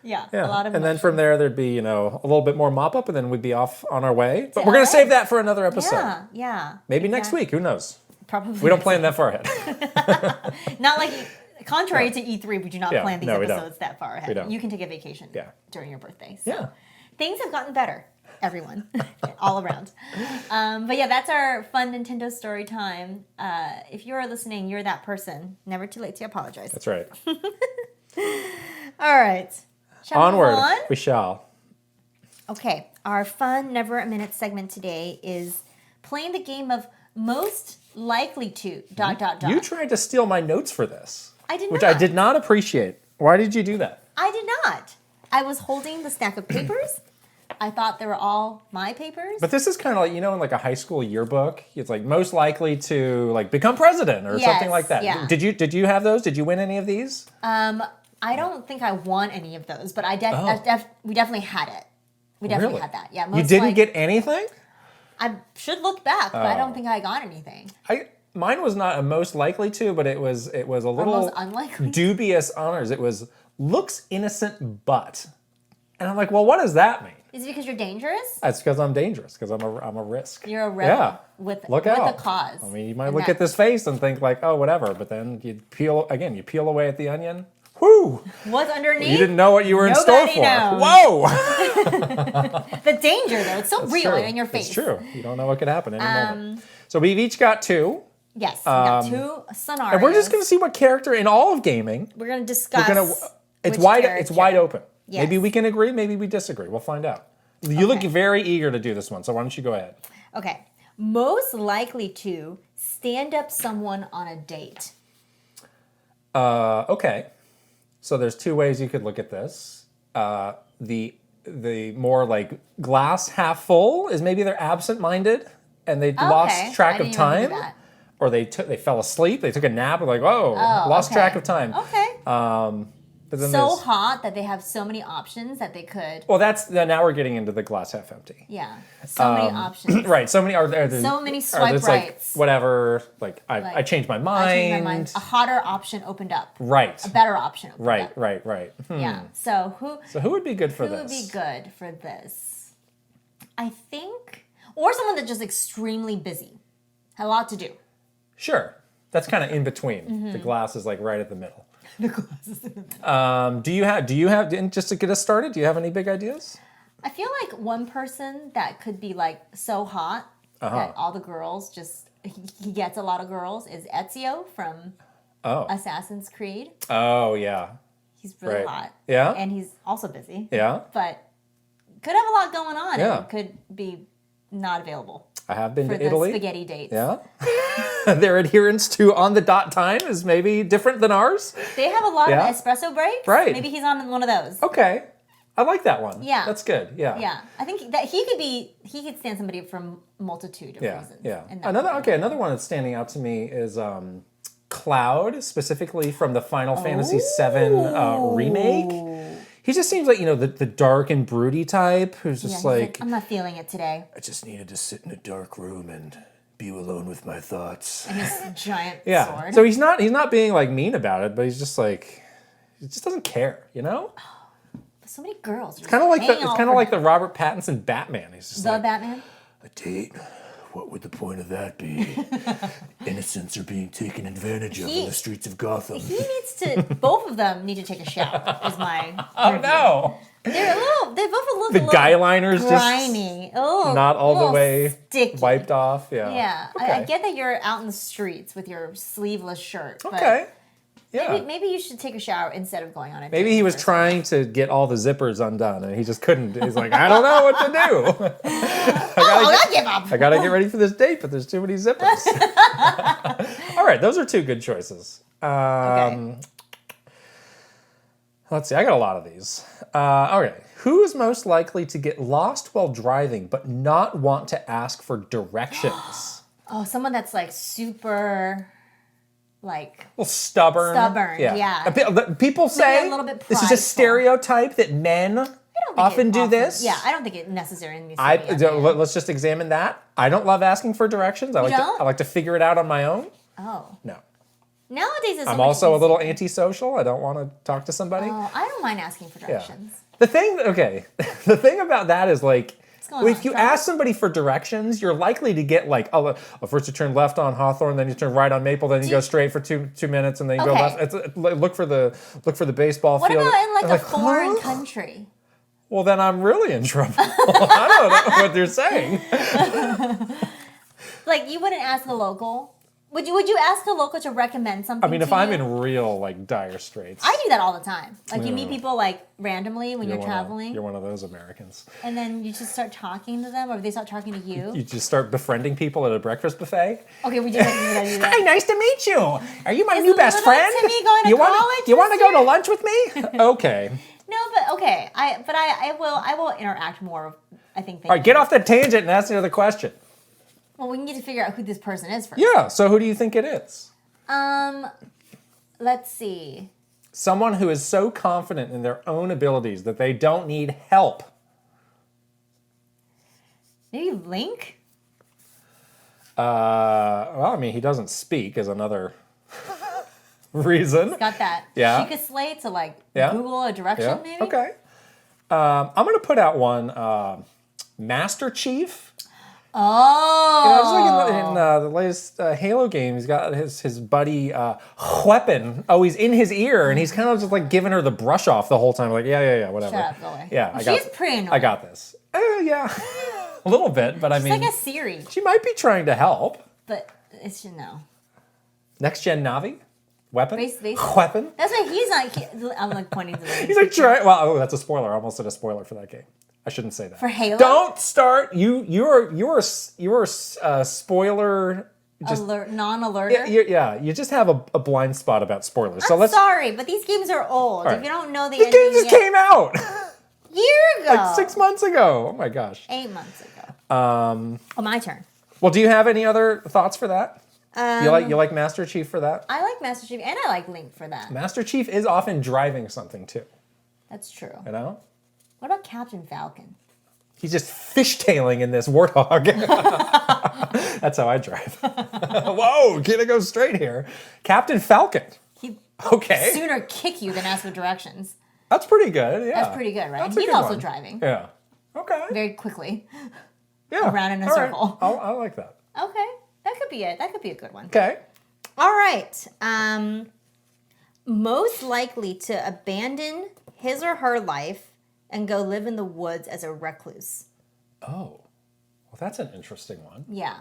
Yeah, Yeah. a lot of And then emotions. from there, there'd be, a little bit more mop up and then we'd be off on our way. But we're LA. going to save that for another episode. Yeah. Maybe next week. Who knows? Probably. We don't plan that far ahead. Not like, contrary to E3, we do not Yeah, plan these no, we don't. episodes that far ahead. We don't. You can take a vacation Yeah. during your birthday. So. Yeah. Things have gotten better, everyone, all around. But yeah, that's our fun Nintendo story time. If you're listening, you're that person. Never too late to apologize. That's right. All right. Shall Onward. we move on? We shall. Okay. Our fun Never a Minute segment today is playing the game of most likely to ... You tried to steal my notes for this. I did which not. I did not appreciate. Why did you do that? I did not. I was holding the stack of papers. I thought they were all my papers. But this is kind of like, in like a high school yearbook, it's like most likely to like become president or something like that. Yeah. Did you have those? Did you win any of these? I don't think I won any of those, but we definitely had it. We definitely had that. Yeah. You didn't get anything? I should look back, but I don't think I got anything. Mine was not a most likely to, but it was a little most unlikely? dubious honors. It was looks innocent but. And I'm like, well, what does that mean? Is it because you're dangerous? That's because I'm dangerous, because I'm a risk. You're a rebel with a cause. I mean, you might look at this face and think like, oh, whatever, but then you peel away at the onion. Whoo! What's underneath? You didn't know what you were in store for. Knows. Whoa! The danger, though, it's so real in your face. It's true. You don't know what could happen any moment. So we've each got two. Yes, we got two scenarios. And we're just going to see what character in all of gaming. We're going to discuss. It's wide open. Yes. Maybe we can agree. Maybe we disagree. We'll find out. You look very eager to do this one, so why don't you go ahead? Okay. Most likely to stand up someone on a date. Okay. So there's two ways you could look at this. The more like glass half full is maybe they're absent-minded and they lost track of time, or they fell asleep. They took a nap and like, lost track of time. Okay. But then so hot that they have so many options that they could. Well, now we're getting into the glass half empty. Yeah, so many options. Right. So many so many swipe rights. Like, whatever. Like I changed my mind. I changed my mind. A hotter option opened up. Right. A better option opened up. Right. Yeah. So who would be good for this? Who would be good for this? I think, or someone that's just extremely busy, had a lot to do. Sure. That's kind of in between. Mm-hmm. The glass is like right at the middle. The glass is in the middle. Do you have just to get us started? Do you have any big ideas? I feel like one person that could be like so hot that all the girls he gets a lot of girls is Ezio from Assassin's Creed. Oh yeah. He's really hot. Yeah. And he's also busy. Yeah. But could have a lot going on and could be not available. I have been to Italy. The spaghetti dates. Yeah. Their adherence to on the dot time is maybe different than ours. They have a lot of espresso breaks. Right. Maybe he's on one of those. Okay. I like that one. Yeah. That's good. Yeah. Yeah. I think that he could stand somebody from multitude of reasons. Yeah. Another one that's standing out to me is Cloud, specifically from the Final Fantasy VII remake. He just seems like, the dark and broody type who's just like, I'm not feeling it today. I just needed to sit in a dark room and be alone with my thoughts. And his giant sword. So he's not being like mean about it, but he's just like, he just doesn't care, So many girls. It's kind of like the Robert Pattinson Batman. He's just the Batman. A date. What would the point of that be? Innocents are being taken advantage of in the streets of Gotham. He needs to. Both of them need to take a shower. Is my. Oh no! They're both look the guy liners grimy. Just not all the way sticky. Wiped off. Yeah. Yeah. Okay. I get that you're out in the streets with your sleeveless shirt. But okay. Yeah. Maybe you should take a shower instead of going on a date. Maybe he was trying to get all the zippers undone and he just couldn't. He's like, I don't know what to do. I give up. I gotta get ready for this date, but there's too many zippers. All right, those are two good choices. Okay. Let's see, I got a lot of these. Okay, who is most likely to get lost while driving but not want to ask for directions? Someone that's like super... stubborn. Yeah. People say a little bit this is a stereotype that men often do this. Yeah, I don't think it necessarily needs let's just examine that. I don't love asking for directions. I like to figure it out on my own. Oh. No. Nowadays it's I'm also a little antisocial. I don't want to talk to somebody. Oh, I don't mind asking for directions. Yeah. The thing about that is like, if you ask somebody for directions, you're likely to get like, first you turn left on Hawthorne, then you turn right on Maple, then you go straight for 2 minutes, and then you go left. Look for the baseball field. What about in like a foreign country? Well, then I'm really in trouble. I don't know what they're saying. Like, you wouldn't ask a local? Would you ask a local to recommend something? I mean, if I'm in real like dire straits, I do that all the time. Like, you meet people like randomly when you're traveling. You're one of those Americans. And then you just start talking to them, or they start talking to you. You just start befriending people at a breakfast buffet. Okay, we do that. Hi, nice to meet you. Are you my new best friend? Timmy going to college you want to this go to year? lunch with me? Okay. No, but okay. I will interact more. I think. All right, get off the tangent and ask the other question. Well, we need to figure out who this person is first. Yeah. So who do you think it is? Let's see. Someone who is so confident in their own abilities that they don't need help. Maybe Link? Well, I mean, he doesn't speak is another reason. He's got that Sheikah Slate to like Google a direction, maybe? Okay. I'm going to put out one. Master Chief. Oh. You know, just like in the latest Halo game, he's got his buddy Weapon. Oh, he's in his ear, and he's kind of just like giving her the brush off the whole time. Like, yeah, whatever. Shut up, go away. Yeah, she's pretty annoying. I got this. Yeah, a little bit, but I mean, she's like a Siri. She might be trying to help. But it's no. Next gen Navi. Weapon? Basically. Weapon? That's why he's not. I'm like pointing to the He's like trying. Well, oh, that's a spoiler. I almost said a spoiler for that game. I shouldn't say that. For Halo? Don't start. You're a spoiler. Non-alerter? Yeah, you just have a blind spot about spoilers. I'm sorry, but these games are old. Right. If you don't know the ending game just came out. Year ago. Like 6 months ago. Oh my gosh. 8 months ago. My turn. Well, do you have any other thoughts for that? You like Master Chief for that? I like Master Chief, and I like Link for that. Master Chief is often driving something too. That's true. You know? What about Captain Falcon? He's just fishtailing in this warthog. That's how I drive. Whoa, can't go straight here. Captain Falcon. He'd okay. sooner kick you than ask for directions. That's pretty good, yeah. That's pretty good, right? That's He's also driving. Yeah. Okay. Very quickly. Yeah. Around in a circle. Right. I like that. Okay. That could be it. That could be a good one. Okay. All right. Most likely to abandon his or her life and go live in the woods as a recluse. Oh. Well, that's an interesting one. Yeah.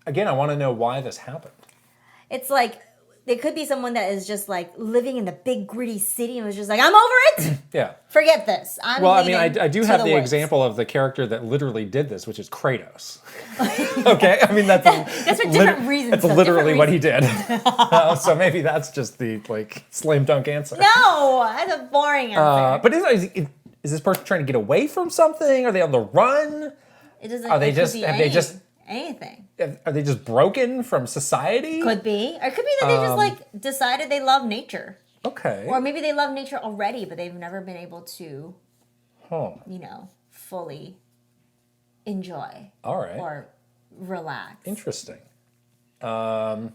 Again, I want to know why this happened. It's like, it could be someone that is just like living in the big gritty city and was just like, I'm over it. Yeah. Forget this. Well, I mean, I do have the example of the character that literally did this, which is Kratos. Okay? I mean, that's for different reasons. That's literally what he did. So maybe that's just the like slam dunk answer. No, that's a boring answer. But is this person trying to get away from something? Are they on the run? It doesn't. Are they just? anything? Are they just broken from society? Could be. Or it could be that they just like decided they love nature. Okay. Or maybe they love nature already, but they've never been able to, fully enjoy. All right. Or relax. Interesting. So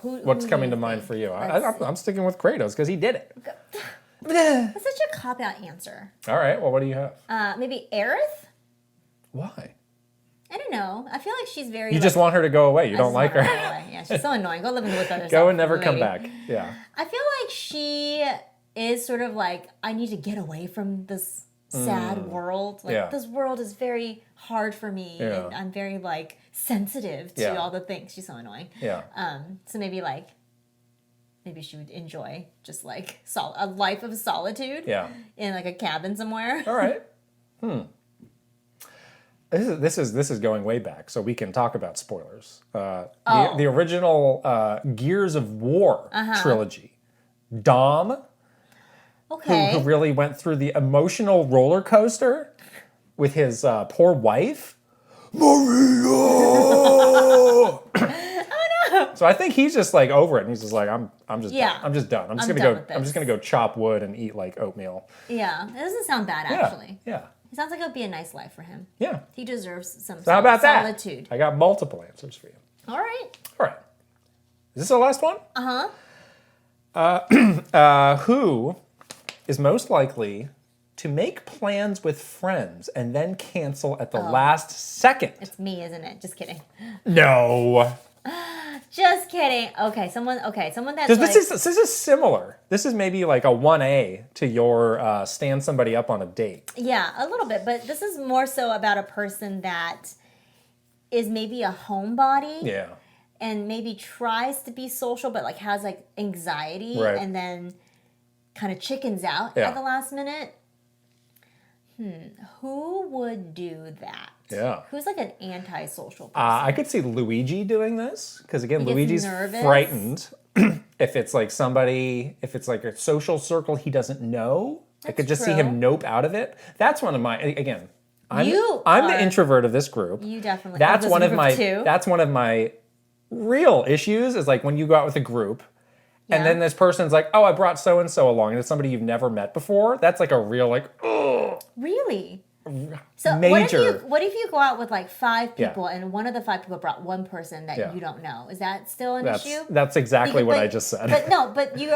what's coming to mind for you? I'm sticking with Kratos because he did it. That's such a cop-out answer. All right. Well, what do you have? Maybe Aerith? Why? I don't know. I feel like she's very... You just want her to go away. You don't like her. Yeah, she's so annoying. Go live in the woods by herself. Go and never come back. Yeah. I feel like she is sort of like, I need to get away from this sad world. Like, this world is very hard for me. Yeah. And I'm very, like, sensitive to all the things. She's so annoying. Yeah. So maybe she would enjoy just, like, a life of solitude. Yeah. In, like, a cabin somewhere. All right. This is going way back, so we can talk about spoilers. The original Gears of War trilogy. Dom, who really went through the emotional roller coaster with his poor wife, Maria. So I think he's just like over it, and he's just like, I'm just done. I'm just done. I'm just gonna go chop wood and eat like oatmeal. Yeah, it doesn't sound bad actually. Yeah. It sounds like it would be a nice life for him. Yeah. He deserves some how about solitude. That? I got multiple answers for you. All right. All right. Is this the last one? Who is most likely to make plans with friends and then cancel at the last second? It's me, isn't it? Just kidding. No. Just kidding. Okay, someone that's Because like, this is similar. This is maybe like a 1A to your stand somebody up on a date. yeah, a little bit, but this is more so about a person that is maybe a homebody. Yeah. And maybe tries to be social, but like has like anxiety, Right. and then kind of chickens out Yeah. at the last minute. Who would do that? Yeah. Who's like an antisocial person? I could see Luigi doing this because again, He gets Luigi's nervous. frightened. If it's like a social circle he doesn't know, I could just see true. him nope out of it. That's one of my again. I'm You the are- introvert of this group. You definitely. That's this one of group my. too. That's one of my real issues. Is like when you go out with a group. Yeah. And then this person's like, oh, I brought so-and-so along. And it's somebody you've never met before. That's like a real like, ugh. Really? So Major. what if you go out with like 5 Yeah. people and one of the 5 people brought one person that Yeah. you don't know? Is that still an issue? That's exactly what But- I just said. But no, but you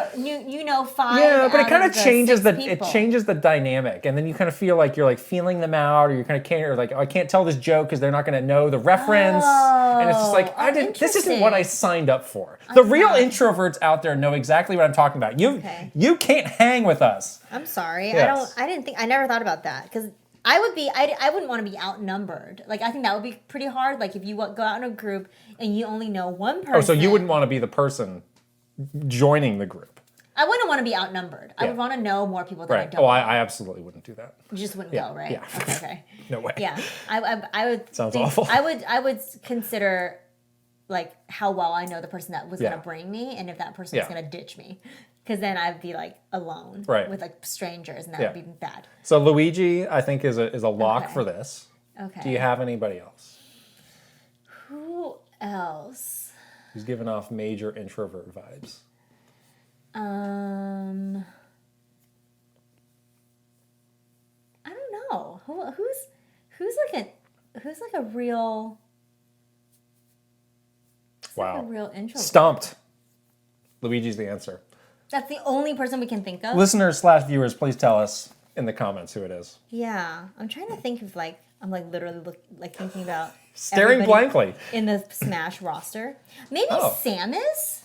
know 5. Yeah, but it out kind of the changes 6 the people. dynamic, and then you kind of feel like you're like feeling them out, or you kind of can't, or like oh, I can't tell this joke because they're not going to know the reference, and it's just like I didn't. This isn't what I signed up for. The real introverts out there know exactly what I'm talking about. You can't hang with us. I'm sorry. Yes. I never thought about that because I wouldn't want to be outnumbered. Like I think that would be pretty hard. Like if you go out in a group and you only know one person. Oh, so you wouldn't want to be the person joining the group. I wouldn't want to be outnumbered. I Yeah. would want to know more people than I Right. don't. Oh, I absolutely wouldn't do that. You just wouldn't Yeah, go, right? yeah. Okay. No way. Yeah. I would Sounds think, awful. I would consider like how well I know the person that was Yeah. gonna bring me and if that person Yeah. was gonna ditch me. Because then I'd be like alone Right. with like strangers and that Yeah. would be bad. So Luigi, I think is a lock Okay. for this. Okay. Do you have anybody else? Who else? Who's giving off major introvert vibes? I don't know. Who's like a real Wow. a real introvert? Stumped. Luigi's the answer. That's the only person we can think of. Listeners/viewers, please tell us in the comments who it is. Yeah, I'm trying to think of I'm like literally thinking about Staring everybody blankly. in the Smash roster. Maybe Oh. Samus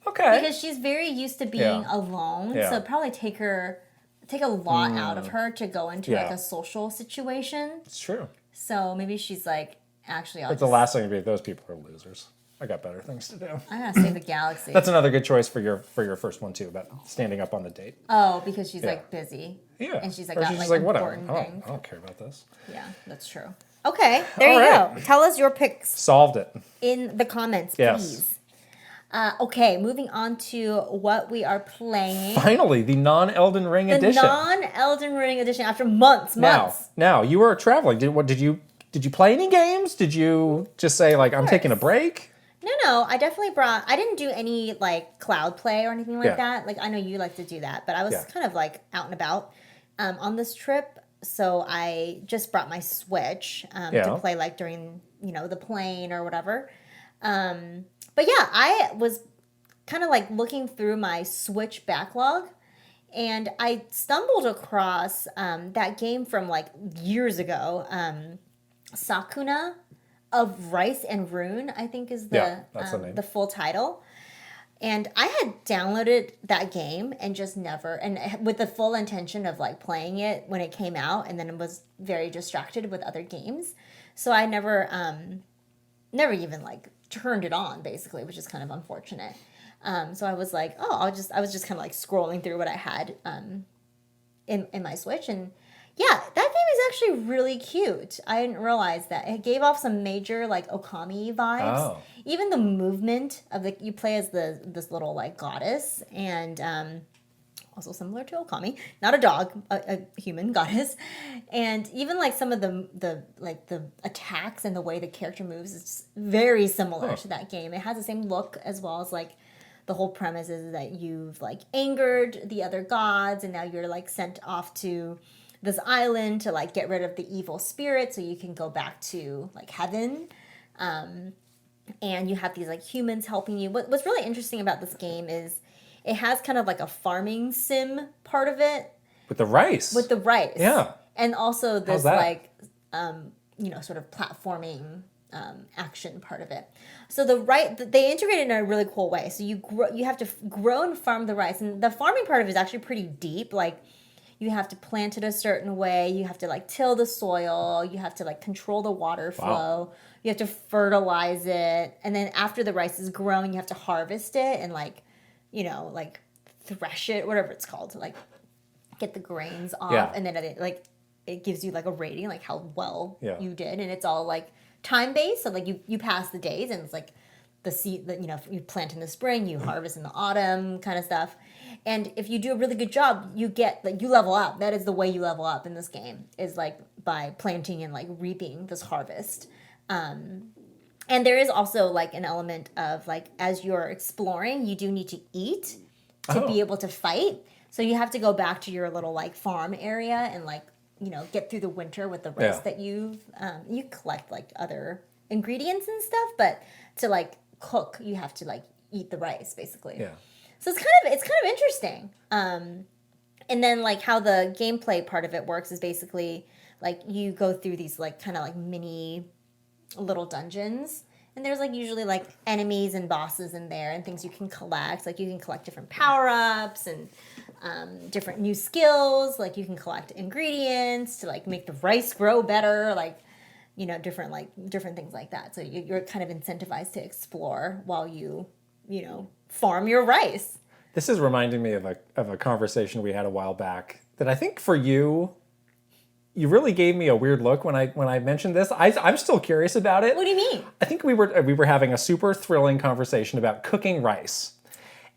Okay. because she's very used to being Yeah. alone, Yeah. so it'd probably take a lot out of her to go into like Yeah. a social situation. It's true. So maybe she's like, actually, But the last thing would be those people are losers. I got better things to do. I gotta save the galaxy. That's another good choice for your first one too, about standing up on the date. Oh, because she's Yeah. like busy. Yeah. And she's like Or got she's like just whatever. important I things. don't care about this. Yeah, that's true. Okay, there All you right. go. Tell us your picks Solved it. in the comments, Yes. please. Okay, moving on to what we are playing. Finally, the non-Elden Ring The edition. non-Elden Ring edition after months. Now you were traveling. Did you play any games? Did you just say like I'm taking a break? No, I definitely I didn't do any like cloud play or anything like Yeah. that. Like I know you like to do that, but I was Yeah. kind of like out and about on this trip. So I just brought my Switch Yeah. to play like during, the plane or whatever. But yeah, I was kind of like looking through my Switch backlog and I stumbled across that game from like years ago, Sakuna of Rice and Rune, I think is That's the name. the full title. And I had downloaded that game and just never, and with the full intention of like playing it when it came out, and then was very distracted with other games. So I never even like turned it on basically, which is kind of unfortunate. So I was like, I was just kind of like scrolling through what I had in my Switch, and yeah, that game is actually really cute. I didn't realize that. It gave off some major like Okami vibes. Oh. Even the movement of you play as this little like goddess, and also similar to Okami, not a dog, a human goddess, and even like some of the attacks and the way the character moves is very similar to that game. It has the same look as well as like the whole premise is that you've like angered the other gods, and now you're like sent off to this island to like get rid of the evil spirit so you can go back to like heaven. And you have these like humans helping you. What's really interesting about this game is it has kind of like a farming sim part of it. With the rice. Yeah. And also this that? like, sort of platforming action part of it. So they integrate it in a really cool way. So you have to grow and farm the rice, and the farming part of it is actually pretty deep. Like you have to plant it a certain way. You have to like till the soil. You have to like control the water flow. Wow. You have to fertilize it, and then after the rice is grown, you have to harvest it and like, like thresh it, whatever it's called, to like get the grains off, and then it gives you like a rating, like how well you did, and it's all like time based. So like you pass the days, and it's like the seed that you plant in the spring, you harvest in the autumn, kind of stuff. And if you do a really good job, you get like you level up. That is the way you level up in this game, is like by planting and like reaping this harvest. And there is also like an element of like as you're exploring, you do need to eat to be able to fight. So you have to go back to your little like farm area and like get through the winter with the rice that you collect like other ingredients and stuff, but to like cook, you have to like eat the rice basically. Yeah. So it's kind of interesting. And then like how the gameplay part of it works is basically like you go through these like kind of like mini little dungeons, and there's like usually like enemies and bosses in there and things you can collect. Like you can collect different power-ups and different new skills. Like you can collect ingredients to like make the rice grow better, like different things like that. So you're kind of incentivized to explore while you farm your rice. This is reminding me of a conversation we had a while back that I think for you really gave me a weird look when I mentioned this. I'm still curious about it. What do you mean? I think we were having a super thrilling conversation about cooking rice.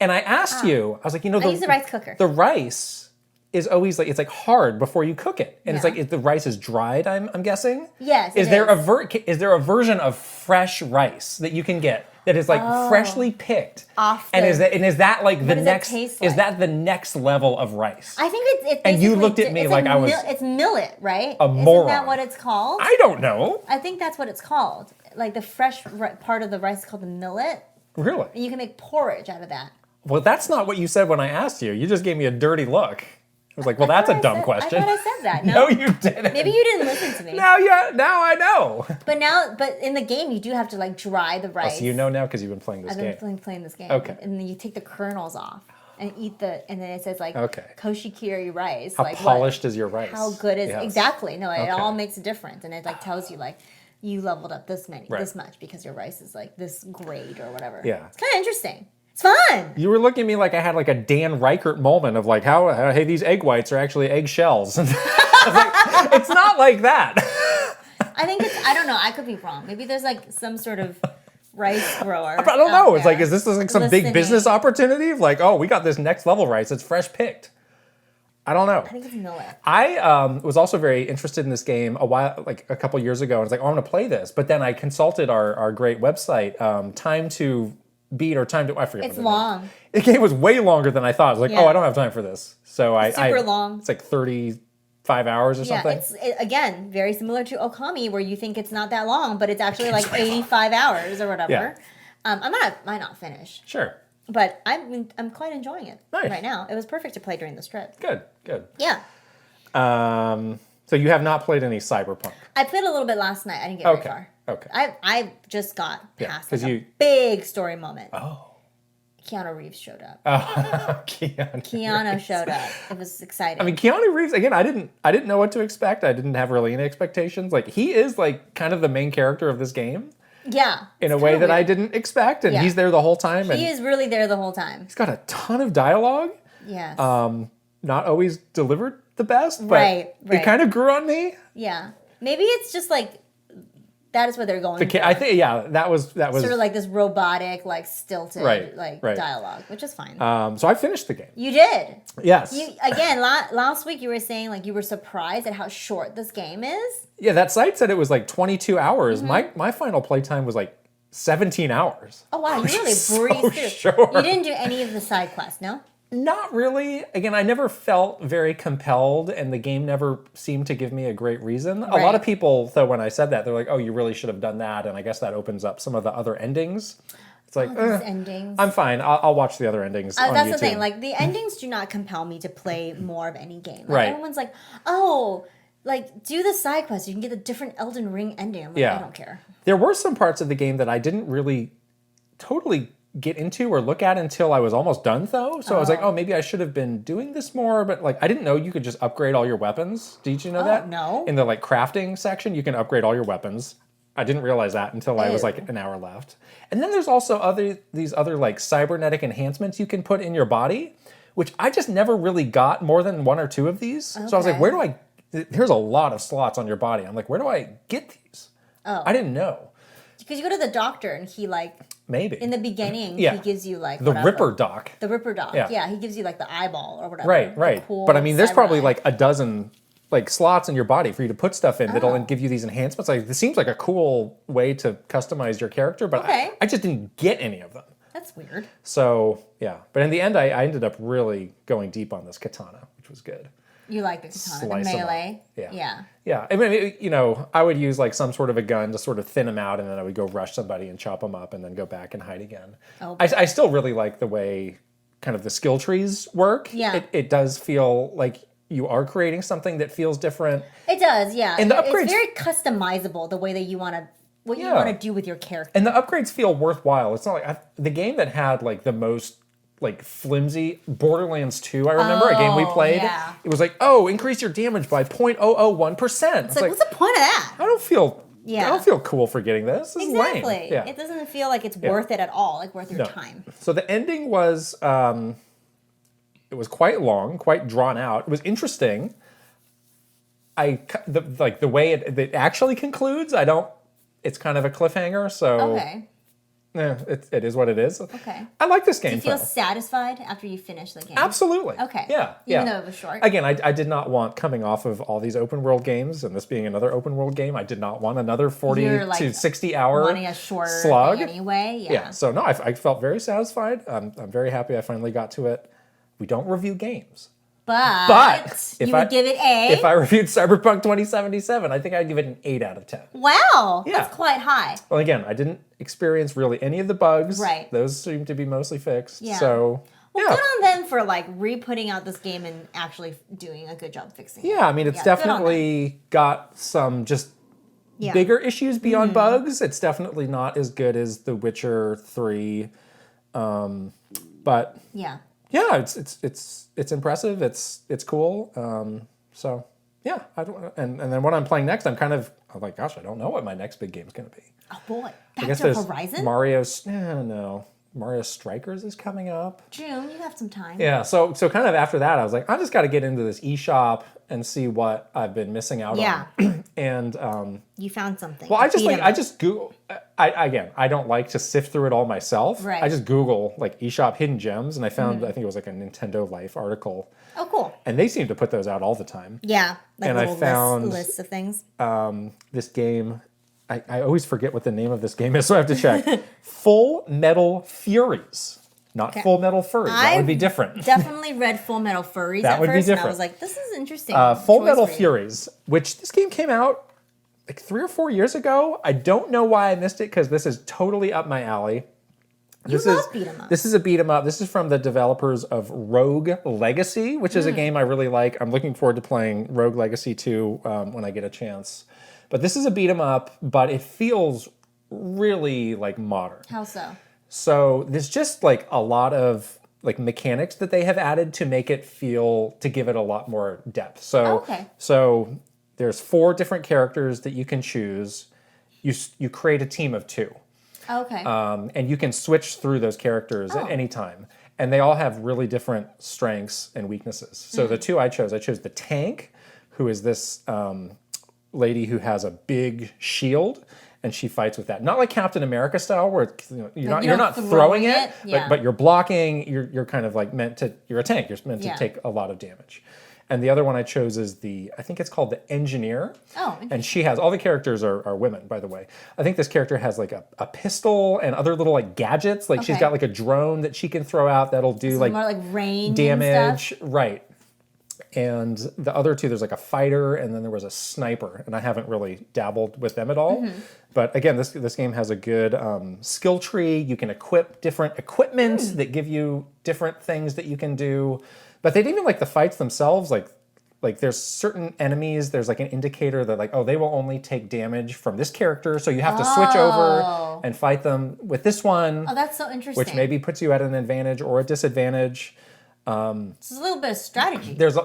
And I asked you, I was like, I use the rice cooker. The rice is always like, it's like hard before you cook it. And it's like, the rice is dried, I'm guessing? Yes, is there a version of fresh rice that you can get that is like freshly picked? Is that like the next, is that the next level of rice? I think it's and you looked at me like I was... It's millet, right? A moron. Isn't that what it's called? I don't know. I think that's what it's called. Like the fresh part of the rice is called the millet. Really? And you can make porridge out of that. Well, that's not what you said when I asked you. You just gave me a dirty look. I was like, well, that's a dumb question. I thought I said that. No, you didn't. Maybe you didn't listen to me. Now I know. But in the game, you do have to like dry the rice. Oh, so you know now because you've been playing this game. I've been playing this game. Okay. And then you take the kernels off and eat and then it says like koshikiri rice. How like polished is your rice? How good is exactly? No, it all makes a difference, and it like tells you like you leveled up this much because your rice is like this grade or whatever. Yeah, it's kind of interesting. It's fun. You were looking at me like I had like a Dan Reichert moment of like how hey, these egg whites are actually egg shells. I was like, it's not like that. I think I don't know. I could be wrong. Maybe there's like some sort of rice grower. I don't know. It's like, is this like some big business opportunity? Of like, oh, we got this next level rice. It's fresh picked. I don't know. I think it's millet. I was also very interested in this game a couple years ago. And I was like, oh, I'm going to play this. But then I consulted our great website, Time to Beat or Time to... I forget. It's long. The game was way longer than I thought. I was like, oh, I don't have time for this. So it's super long. It's like 35 hours or something. It's again, very similar to Okami, where you think it's not that long, but it's actually like 85 hours or whatever. Yeah. I might not finish. Sure. But I'm quite enjoying it right now. It was perfect to play during this trip. Good. Yeah. So you have not played any Cyberpunk? I played a little bit last night. I didn't get very far. Okay. I just got past a big story moment. Oh. Keanu Reeves showed up. Oh, Keanu showed up. It was exciting. I mean, Keanu Reeves, again, I didn't know what to expect. I didn't have really any expectations. Like, he is like kind of the main character of this game. Yeah. In a way that I didn't expect, and he's there the whole time. He is really there the whole time. He's got a ton of dialogue. Yes. Not always delivered the best, but it kind of grew on me. Yeah. Maybe it's just like that is what they're going for. I think that was sort of like this robotic, like stilted, dialogue, which is fine. So I finished the game. You did. Yes. Last week you were saying like you were surprised at how short this game is. Yeah, that site said it was like 22 hours. Mm-hmm. My final playtime was like 17 hours. Oh wow, you really breezed through. Sure. You didn't do any of the side quests, no? Not really. Again, I never felt very compelled, and the game never seemed to give me a great reason. Right. A lot of people, though, when I said that, they're like, oh, you really should have done that, and I guess that opens up some of the other endings. It's like, endings. I'm fine. I'll watch the other endings on That's YouTube. The thing. Like, the endings do not compel me to play more of any game. Like, right. Everyone's like, oh, like, do the side quests. You can get a different Elden Ring ending. I'm like, I don't care. There were some parts of the game that I didn't really totally get into or look at until I was almost done, though. So I was like, oh, maybe I should have been doing this more. But, like, I didn't know you could just upgrade all your weapons. Did you know that? No. In the, like, crafting section, you can upgrade all your weapons. I didn't realize that until I was, like, an hour left. And then there's also these other, like, cybernetic enhancements you can put in your body, which I just never really got more than 1 or 2 of these. Okay. So I was like, there's a lot of slots on your body. I'm like, where do I get these? Oh. I didn't know. Because you go to the doctor and he, like... Maybe. In the beginning, he gives you, like... The Ripper doc. The Ripper doc. Yeah, he gives you, like, the eyeball or whatever. Right. Cool but, I mean, there's probably, like, a dozen, like, slots in your body for you to put stuff in that'll give you these enhancements. Like, this seems like a cool way to customize your character, but I just didn't get any of them. That's weird. So, yeah. But in the end, I ended up really going deep on this katana, which was good. You like the katana, the melee? Yeah. I mean, you know, I would use like some sort of a gun to sort of thin them out, and then I would go rush somebody and chop them up and then go back and hide again. Oh. I still really like the way kind of the skill trees work. Yeah. It does feel like you are creating something that feels different. It does, yeah. And the upgrades... It's very customizable, the way that you want to... What you want to do with your character. And the upgrades feel worthwhile. It's not like... the game that had like the most... like flimsy Borderlands 2, I remember a game we played. Yeah. It was like, increase your damage by 0.001%. It's like, what's the point of that? I don't feel cool for getting this. This is lame. Yeah. It doesn't feel like it's worth it at all, like worth your time. So the ending was it was quite long, quite drawn out. It was interesting. The way it actually concludes, it's kind of a cliffhanger, so yeah, it is what it is. Okay. I like this game. Do you feel satisfied after you finish the game? Absolutely. Okay. Yeah. Even though it was short? Again, I did not want, coming off of all these open world games, and this being another open world game, I did not want another 40 to 60 hour wanting a short slug. Anyway. Yeah. So, no, I felt very satisfied. I'm very happy I finally got to it. We don't review games. But you would give it a... If I reviewed Cyberpunk 2077, I think I'd give it an 8 out of 10. Wow. Yeah. That's quite high. Well, again, I didn't experience really any of the bugs. Right. Those seem to be mostly fixed. Yeah. So, good on them for, like, re-putting out this game and actually doing a good job fixing it. Yeah, I mean, it's definitely got some just bigger issues beyond bugs. It's definitely not as good as The Witcher 3. But... Yeah, it's impressive. It's cool. So yeah, and then what I'm playing next, I'm like, gosh, I don't know what my next big game's gonna be. Oh boy, back to Horizon. Mario Strikers is coming up. June, you have some time. Yeah, so kind of after that, I was like, I just got to get into this eShop and see what I've been missing out on. And you found something. Well, I just Google. I don't like to sift through it all myself. Right. I just Google like eShop hidden gems, and I found I think it was like a Nintendo Life article. Oh, cool. And they seem to put those out all the time. Yeah, like and little I found lists of things. This game. I always forget what the name of this game is, so I have to check. Full Metal Furies. Not Full Metal Furries. That would be different. Definitely read Full Metal Furries that at would first, be different. And I was like, this is interesting. Full Metal Furies, which this game came out like 3 or 4 years ago. I don't know why I missed it, because this is totally up my alley. This love beat 'em up. This is a beat 'em up. This is from the developers of Rogue Legacy, which is a game I really like. I'm looking forward to playing Rogue Legacy 2 when I get a chance. But this is a beat 'em up, but it feels really like modern. How so? So there's just like a lot of like mechanics that they have added to make it feel, to give it a lot more depth. So so there's 4 different characters that you can choose. You create a team of 2. Okay. And you can switch through those characters at any time. And they all have really different strengths and weaknesses. So the 2 I chose the tank, who is this lady who has a big shield, and she fights with that. Not like Captain America style, where you're not throwing it, but you're blocking. You're kind of like you're a tank. You're meant to take a lot of damage. And the other one I chose is I think it's called the Engineer. Oh, and she has, all the characters are women, by the way. I think this character has like a pistol and other little like gadgets. Like she's got like a drone that she can throw out that'll do like more like range damage. And stuff. Right. And the other 2, there's like a fighter, and then there was a sniper, and I haven't really dabbled with them at all. But again, this game has a good skill tree. You can equip different equipment that give you different things that you can do. But they even like the fights themselves, like like there's certain enemies, there's like an indicator that like, oh, they will only take damage from this character, so you have to switch over and fight them with this one. Oh, that's so interesting. Which maybe puts you at an advantage or a disadvantage. So it's a little bit of strategy. There's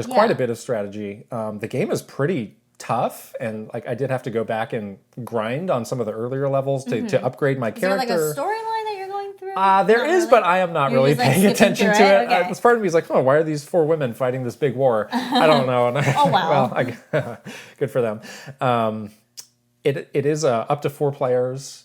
quite a bit of strategy. The game is pretty tough, and like I did have to go back and grind on some of the earlier levels to upgrade my character. Is there like a storyline that you're going through? There is, but I am not really paying attention to it. Okay. This part of me is like, oh, why are these 4 women fighting this big war? I don't know. Oh, wow. Well, good for them. It is up to 4 players.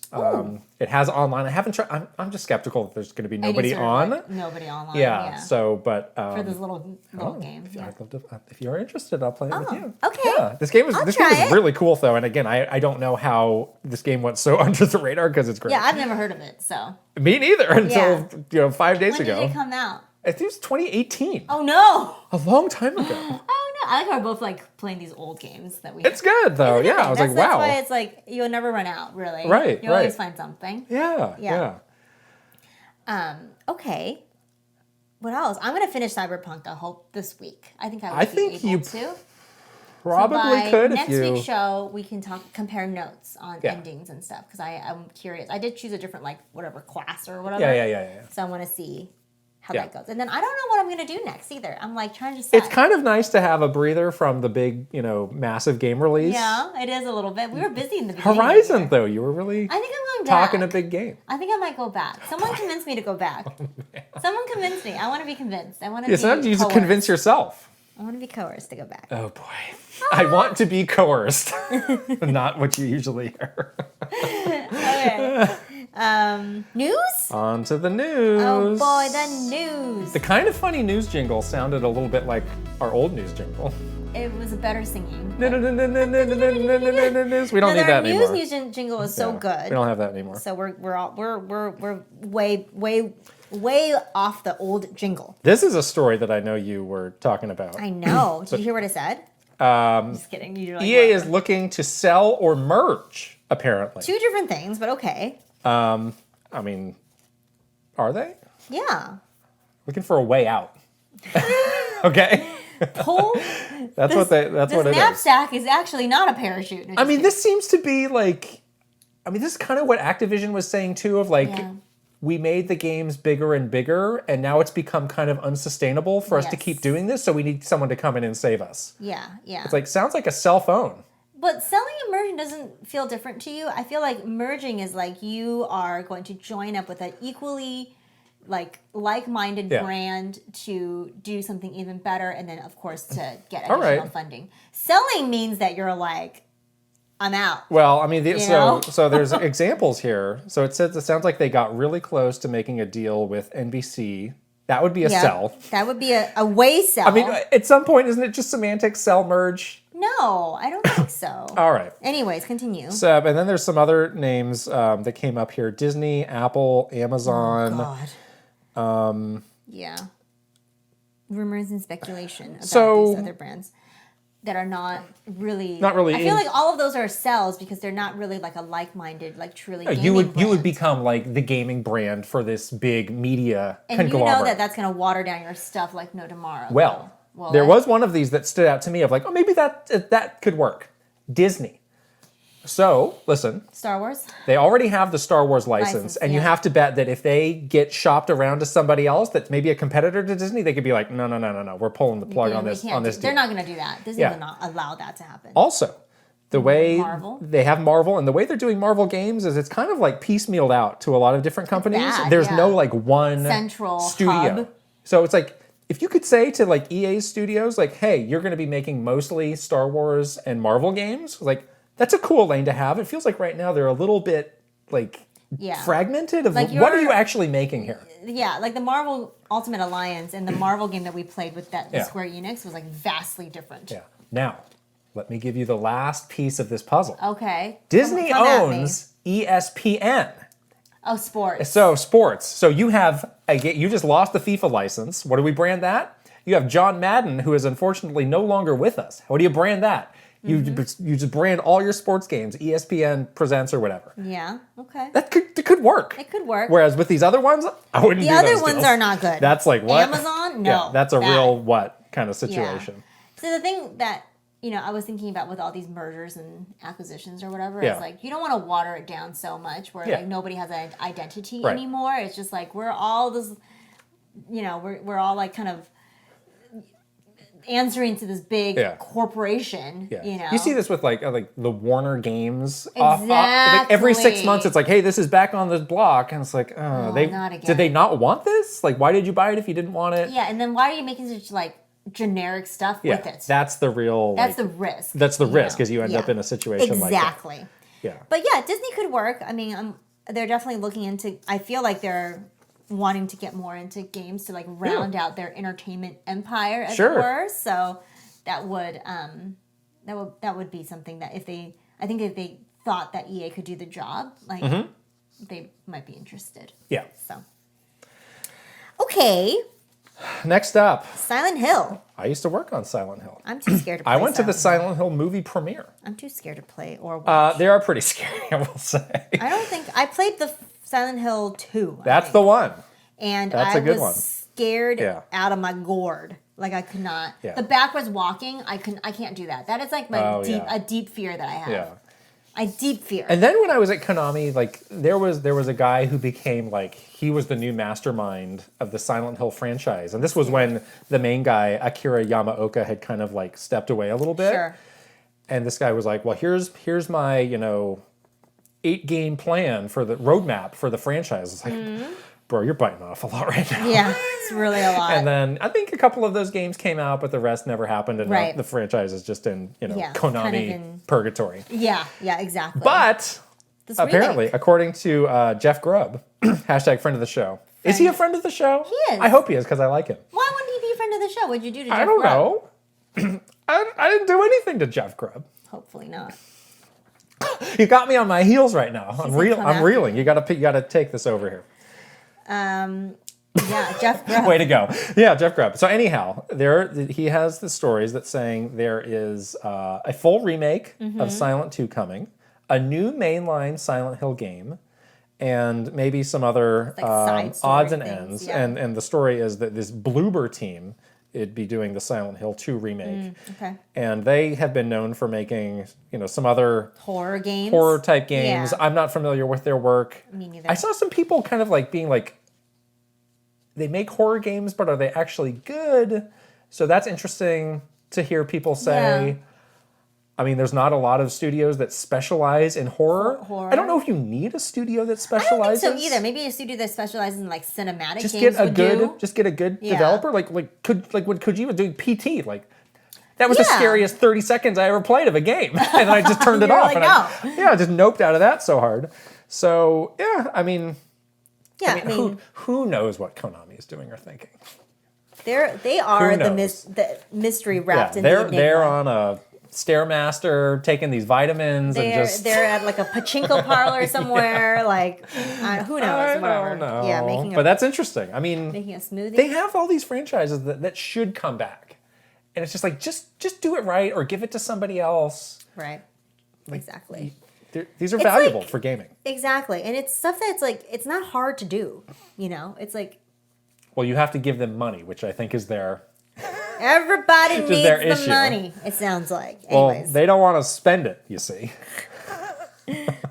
It has online. I haven't tried. I'm just skeptical that there's going to be nobody on. Like nobody online. Yeah. So, but for this little game. I'd love to, if you're interested, I'll play it with you. Okay. Yeah. This game is really cool though, and again, I don't know how this game went so under the radar because it's great. Yeah, I've never heard of it. So. Me neither until 5 days ago. When did it come out? I think it was 2018. Oh no! A long time ago. Oh no! I like how we're both like playing these old games that we. It's good though. Yeah, I was like, wow. That's why it's like you'll never run out, really. Right. You always find something. Yeah. Okay. What else? I'm gonna finish Cyberpunk. I hope this week. I think I would be able to. Probably could. Next week's show, we can compare notes on endings and stuff because I'm curious. I did choose a different class or whatever. Yeah. So I want to see how that goes. And then I don't know what I'm going to do next either. I'm like trying to decide. It's kind of nice to have a breather from the big, massive game release. Yeah, it is a little bit. We were busy in the beginning. Horizon, though, you were really I think I'm going back. talking a big game. I think I might go back. Someone convinced me to go back. Someone convinced me. I want to be convinced. I want to be sometimes you just convince yourself. I want to be coerced to go back. Oh, boy. I want to be coerced. Not what you usually hear. Okay. News? On to the news. Oh boy, the news. The kind of funny news jingle sounded a little bit like our old news jingle. It was better singing. We don't need that anymore. Our news jingle was so good. We don't have that anymore. So we're way off the old jingle. This is a story that I know you were talking about. I know. Did you hear what I said? Just kidding. EA is looking to sell or merge, apparently. 2 different things, but okay. I mean, are they? Yeah. Looking for a way out. Okay. Pull. That's what it is. The knapsack is actually not a parachute. I mean, this seems to be like. I mean, this is kind of what Activision was saying too. Of like, we made the games bigger and bigger, and now it's become kind of unsustainable for us to keep doing this. So we need someone to come in and save us. Yeah. It's like sounds like a cell phone. But selling and merging doesn't feel different to you. I feel like merging is like you are going to join up with an equally like-minded brand to do something even better, and then of course to get additional funding. Selling means that you're like, I'm out. Well, I mean, so there's examples here. So it sounds like they got really close to making a deal with NBC. That would be a sell. That would be a way sell. I mean, at some point, isn't it just semantics, sell, merge? No, I don't think so. All right. Anyways, continue. So, and then there's some other names that came up here. Disney, Apple, Amazon. Oh, God. Yeah. Rumors and speculation about these other brands that are not really. I feel like all of those are sells because they're not really like a like-minded, like truly gaming brand. You would become like the gaming brand for this big media conglomerate. And you know that's going to water down your stuff like no tomorrow. Well, there was one of these that stood out to me of like, oh, maybe that could work. Disney. So, listen. Star Wars? They already have the Star Wars license and you have to bet that if they get shopped around to somebody else that's maybe a competitor to Disney, they could be like, no, we're pulling the plug on this deal. They're not going to do that. Disney will not allow that to happen. Also, the way Marvel. They have Marvel, and the way they're doing Marvel games is it's kind of like piecemealed out to a lot of different companies. There's no like one central studio. Hub. So it's like, if you could say to like EA studios, like, hey, you're going to be making mostly Star Wars and Marvel games, like, that's a cool lane to have. It feels like right now they're a little bit like fragmented of like what are you actually making here? Yeah, like the Marvel Ultimate Alliance and the Marvel game that we played with the Square Enix was like vastly different. Yeah. Now, let me give you the last piece of this puzzle. Okay. Disney owns ESPN. Oh, sports. So sports. So you just lost the FIFA license. What do we brand that? You have John Madden, who is unfortunately no longer with us. What do you brand that? You just brand all your sports games, ESPN Presents or whatever. Yeah, okay. It could work. It could work. Whereas with these other ones, I wouldn't do those The other ones are not good. That's like what? Amazon? No. Yeah, that's a real what kind of situation. Yeah. So the thing that, I was thinking about with all these mergers and acquisitions or whatever, Yeah. is like, you don't want to water it down so much where like nobody has an identity Right. anymore. It's just like, we're all this, we're all like kind of answering to this big corporation, You see this with like the Warner Games. Exactly. Like every 6 months, it's like, hey, this is back on the block, and it's like, not again. did they not want this? Like, why did you buy it if you didn't want it? Yeah, and then why are you making such like generic stuff with it? That's the real. That's the risk. That's the risk, because you end up in a situation like that. Exactly. Yeah. But yeah, Disney could work. I mean, they're definitely looking into. I feel like they're wanting to get more into games to like round out their entertainment empire, as it were. So that would be something that if they thought that EA could do the job, like they might be interested. Yeah. So okay. Next up, Silent Hill. I used to work on Silent Hill. I'm too scared to play. I went to the Silent Hill movie premiere. I'm too scared to play or watch. They are pretty scary, I will say. I don't think I played the Silent Hill 2. That's the one. And That's I a good was one. scared out of my gourd. Like I could not. Yeah. The backwards walking, I can't do that. That is like my a deep fear that I have. Yeah. A deep fear. And then when I was at Konami, like there was a guy who became like he was the new mastermind of the Silent Hill franchise. And this was when the main guy, Akira Yamaoka, had kind of like stepped away a little bit. Sure. And this guy was like, well, here's my, 8-game plan for the roadmap for the franchise. It's like, bro, you're biting off a lot right now. Yeah, it's really a lot. And then I think a couple of those games came out, but the rest never happened. And now the franchise is just in, Konami kind of in purgatory. Yeah, exactly. But apparently, according to Jeff Grubb, hashtag friend of the show. Is he a friend of the show? He is. I hope he is, because I like him. Why wouldn't he be a friend of the show? What'd you do to Jeff I don't Grubb? know. I didn't do anything to Jeff Grubb. Hopefully not. You got me on my heels right now. I'm after reeling. You gotta take this over here. Yeah, Jeff Grubb. Way to go. Yeah, Jeff Grubb. So anyhow, he has the stories that saying there is a full remake of Silent 2 coming, a new mainline Silent Hill game, and maybe some other odds and ends. Yeah. And the story is that this Bloober team it'd be doing the Silent Hill 2 remake. Okay. And they have been known for making, some other horror type games. Yeah. I'm not familiar with their work. Me neither. I saw some people kind of like being like, they make horror games, but are they actually good? So that's interesting to hear people say. Yeah. I mean, there's not a lot of studios that specialize in horror. Horror. I don't know if you need a studio that specializes. I don't think so either. Maybe a studio that specializes in like cinematic Just games get a good developer. Like when Kojima doing PT, like that was the scariest 30 seconds I ever played of a game, and I just turned it off. Like, I just noped out of that so hard. So I mean, who knows what Konami is doing or thinking? They are the mystery wrapped in the enigma. They're on a Stairmaster, taking these vitamins they're at like a pachinko parlor somewhere. Like who knows? I don't know. Yeah, but that's interesting. I mean, making a smoothie. They have all these franchises that should come back, and it's just like just do it right or give it to somebody else. Right. Exactly. These are valuable for gaming. Exactly, and it's stuff that's like it's not hard to do. It's like. Well, you have to give them money, which I think is their. Everybody needs their the issue. money, it sounds like. Anyways. Well, they don't want to spend it, you see.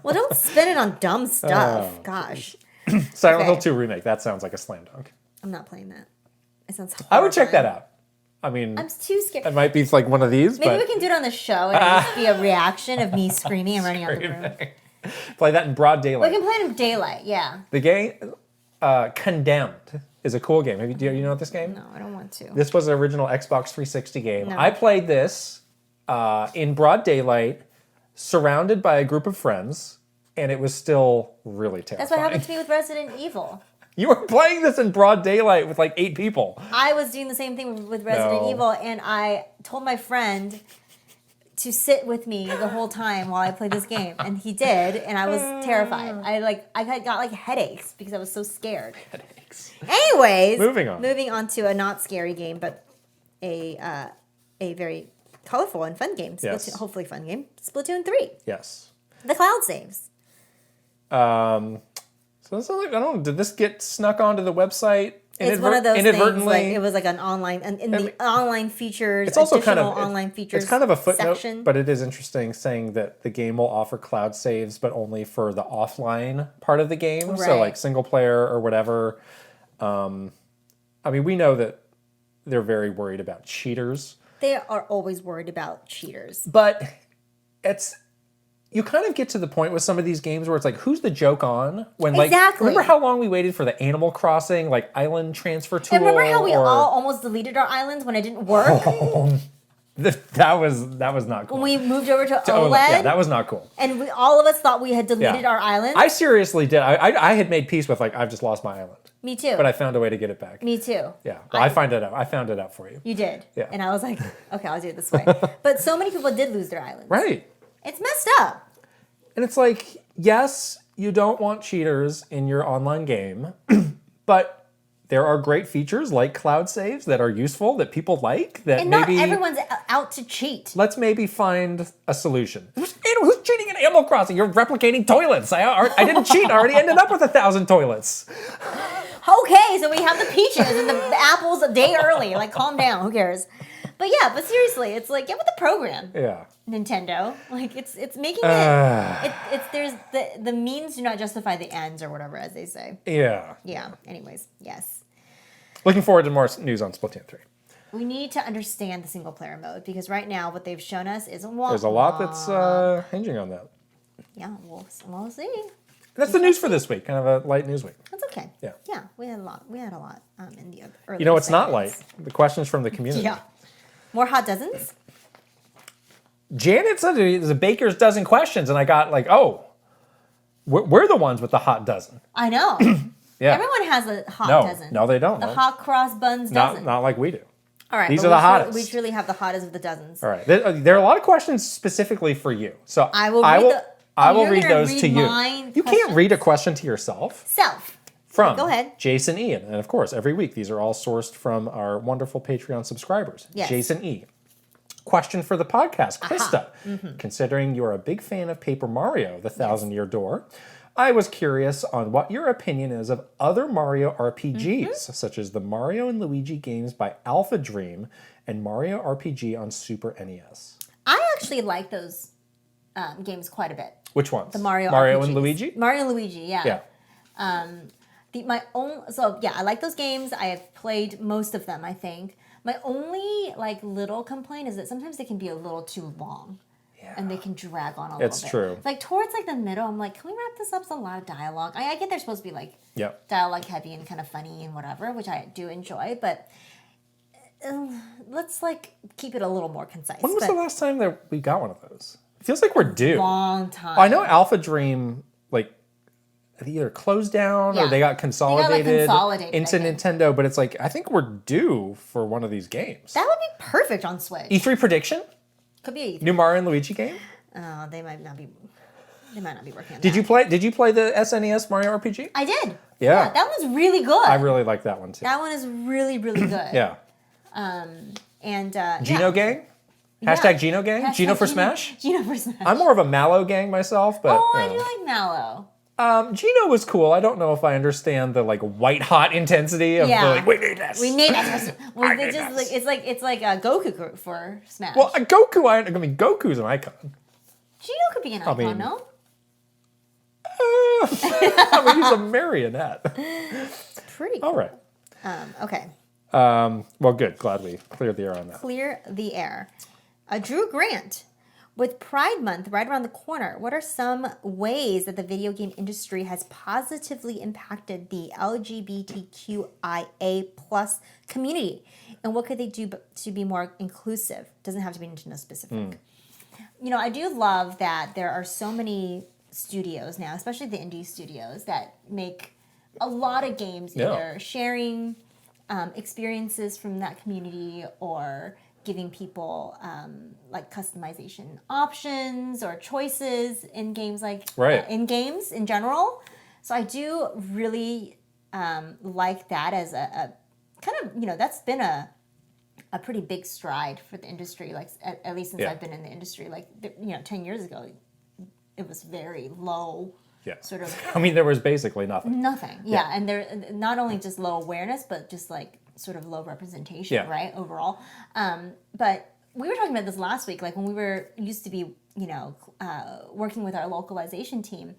Well, don't spend it on dumb stuff. Gosh. Silent Hill 2 remake, that sounds like a slam dunk. I'm not playing that. It sounds horrifying. I would check that out. I mean, I'm too scared. It might be like one of these, Maybe we can do it on the show and it'll just be a reaction of me screaming and running out the room. Play that in broad daylight. We can play it in daylight, yeah. The game, Condemned, is a cool game. Do you know this game? No, I don't want to. This was an original Xbox 360 game. No. I played this in broad daylight, surrounded by a group of friends, and it was still really terrifying. That's what happened to me with Resident Evil. You were playing this in broad daylight with like 8 people. I was doing the same thing with Resident Evil, and I told my friend to sit with me the whole time while I played this game, and he did, and I was terrified. I got like headaches because I was so scared. Headaches. Anyways, moving on to a not scary game, but a very colorful and fun game. Yes. Hopefully fun game. Splatoon 3. Yes. The cloud saves. So this, I don't know, did this get snuck onto the website It's one of those things. Inadvertently, Like it was like an online, and in the online features, it's also online features. It's kind of a footnote, section. but it is interesting saying that the game will offer cloud saves, but only for the offline part of the game. Right. So like single player or whatever. I mean, we know that they're very worried about cheaters. They are always worried about cheaters. But you kind of get to the point with some of these games where it's like, who's the joke on? When remember how long we waited for the Animal Crossing like island transfer tool? And remember how we all almost deleted our islands when it didn't work? That was not cool. When we moved over to OLED. Yeah, that was not cool. And all of us thought we had deleted our islands. I seriously did. I had made peace with like, I've just lost my island. Me too. But I found a way to get it back. Me too. Yeah. Well, I found it out. I found it out for you. You did. Yeah. And I was like, okay, I'll do it this way. But so many people did lose their islands. Right. It's messed up. And it's like, yes, you don't want cheaters in your online game, but there are great features like cloud saves that are useful, that people like, that and maybe... not everyone's out to cheat. Let's maybe find a solution. Who's cheating in Animal Crossing? You're replicating toilets. I didn't cheat. I already ended up with 1,000 toilets. Okay, so we have the peaches and the apples a day early. Like, calm down. Who cares? But yeah, but seriously, it's like, get with the program. Yeah. Nintendo. Like, it's making it... there's the means do not justify the ends or whatever, as they say. Yeah. Yeah. Anyways, yes. Looking forward to more news on Splatoon 3. We need to understand the single player mode because right now what they've shown us is there's a lot that's hinging on that. Yeah, we'll see. That's the news for this week. Kind of a light news week. That's okay. Yeah. Yeah, we had a lot in the early. You know what's not light? The questions from the community. Yeah. More hot dozens? Janet said there's a baker's dozen questions, and I got like, oh, we're the ones with the hot dozen. I know. Yeah. Everyone has a hot dozen. No, they don't. The hot cross buns dozen. Not like we do. All right. These are the hottest. We truly have the hottest of the dozens. All right. There are a lot of questions specifically for you. So I will read those to you. You can't read a question to yourself. From Go ahead. Jason E. And of course, every week, these are all sourced from our wonderful Patreon subscribers. Yes. Jason E. Question for the podcast. Krista, considering you're a big fan of Paper Mario, the Thousand-Year Door, I was curious on what your opinion is of other Mario RPGs, such as the Mario and Luigi games by Alpha Dream and Mario RPG on Super NES. I actually like those games quite a bit. Which ones? The Mario and Luigi? Mario and Luigi, yeah. Yeah. I like those games. I have played most of them, I think. My only little complaint is that sometimes they can be a little too long. Yeah. And they can drag on a little bit. It's true. Like towards the middle, I'm like, can we wrap this up? It's a lot of dialogue. I get they're supposed to be dialogue heavy and kind of funny and whatever, which I do enjoy, but let's keep it a little more concise. When was the last time that we got one of those? It feels like we're due. Long time. I know Alpha Dream either closed down or they got consolidated into Nintendo, but it's I think we're due for one of these games. That would be perfect on Switch. E3 prediction? Could be E3. New Mario and Luigi game? Oh, they might not be working on that. Did you play the SNES Mario RPG? I did. Yeah. That one's really good. I really like that one too. That one is really, really good. Yeah. Geno Gang? Hashtag Geno Gang? Geno for Smash? Geno for Smash. I'm more of a Mallow Gang myself, but... Oh, I do like Mallow. Geno was cool. I don't know if I understand the white hot intensity of the we need this. We need this. It's like a Goku for Smash. Well, Goku's an icon. Geno could be an icon, no? He's a marionette. Pretty cool. All right. Okay. Well, good. Glad we cleared the air on that. Clear the air. Drew Grant. With Pride Month right around the corner, what are some ways that the video game industry has positively impacted the LGBTQIA plus community? And what could they do to be more inclusive? Doesn't have to be Nintendo specific. I do love that there are so many studios now, especially the indie studios, that make a lot of games either sharing experiences from that community or giving people customization options or choices in games in games in general. So I do really like that as a kind of, that's been a pretty big stride for the industry, at least since I've been in the industry. 10 years ago, it was very low sort of. I mean, there was basically nothing. Nothing. Yeah. And there not only just low awareness, but just like sort of low representation, right? Overall. But we were talking about this last week, like when we used to be, working with our localization team.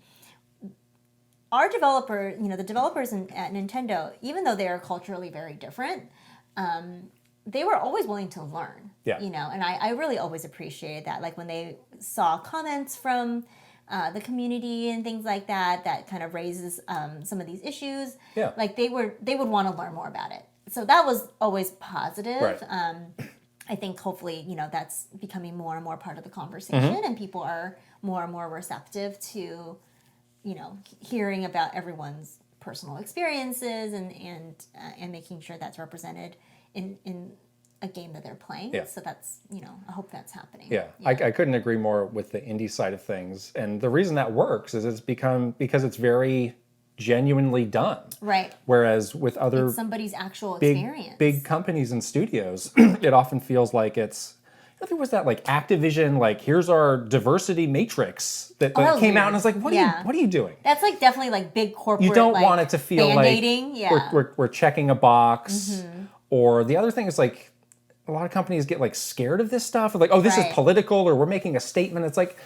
Our developer, the developers at Nintendo, even though they are culturally very different, they were always willing to learn. Yeah. And I really always appreciated that. Like when they saw comments from the community and things like that kind of raises some of these issues. Yeah. Like they would want to learn more about it. So that was always positive. Right. I think hopefully, that's becoming more and more part of the conversation, and people are more and more receptive to, hearing about everyone's personal experiences and making sure that's represented in a game that they're playing. Yeah. So that's, I hope that's happening. Yeah. I couldn't agree more with the indie side of things. And the reason that works is because it's very genuinely done. Right. Whereas with other it's somebody's actual experience. Big companies and studios, it often feels like it's, there was that like Activision, like here's our diversity matrix that came out, and it's like, what are you doing? That's like definitely like big corporate. You don't want it to feel band-aiding. like we're checking a box. Or the other thing is like a lot of companies get like scared of this stuff. Like, oh, this is political, or we're making a statement. It's like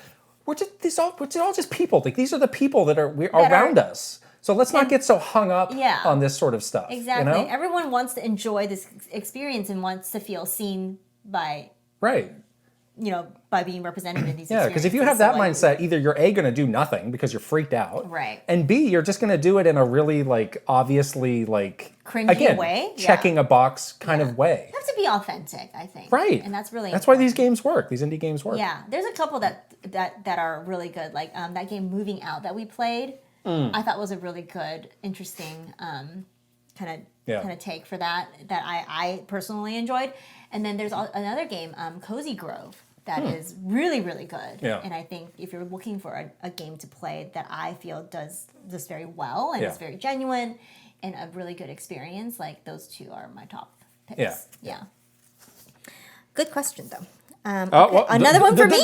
we're all just people. Like these are the people that are around us. So let's not get so hung up on this sort of stuff. Exactly. Everyone wants to enjoy this experience and wants to feel seen by. Right. By being represented in these experiences. Yeah, because if you have that mindset, either you're A, going to do nothing because you're freaked out. Right. And B, you're just going to do it in a really, like, obviously, like... cringy way? Checking a box kind of way. You have to be authentic, I think. Right. And that's really That's why these games work. These indie games work. Yeah. There's a couple that are really good. Like, that game Moving Out that we played, I thought was a really good, interesting kind of take for that I personally enjoyed. And then there's another game, Cozy Grove, that is really, really good. Yeah. And I think if you're looking for a game to play that I feel does this very well and is very genuine and a really good experience, like those two are my top picks. Yeah. Good question, though. Okay. Another one for me.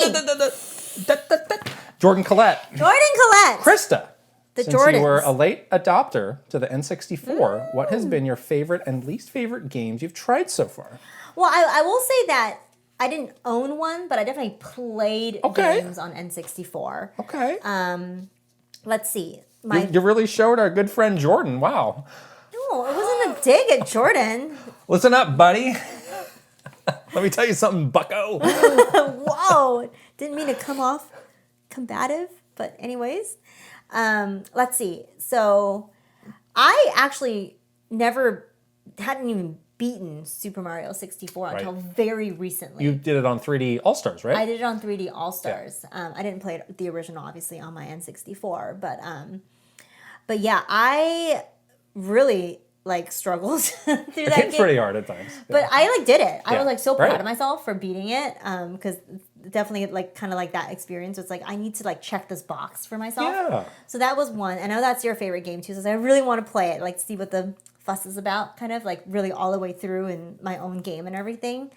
Jordan Collette. Krysta. Since you were a late adopter to the N64, what has been your favorite and least favorite games you've tried so far? Well, I will say that I didn't own one, but I definitely played games on N64. Okay. Let's see. You really showed our good friend Jordan. Wow. No, it wasn't a dig at Jordan. Listen up, buddy. Let me tell you something, bucko. Whoa. Didn't mean to come off combative, but anyways. Let's see. So I actually hadn't even beaten Super Mario 64 until very recently. You did it on 3D All-Stars, right? I did it on 3D All-Stars. Yeah. I didn't play the original, obviously, on my N64, but yeah, I really struggled through that game. It's pretty hard at times. Yeah. But I did it. I was so proud of myself for beating it because definitely kind of that experience. It's I need to check this box for myself. Yeah. So that was one. I know that's your favorite game too. So I really want to play it, see what the fuss is about, kind of really all the way through in my own game and everything.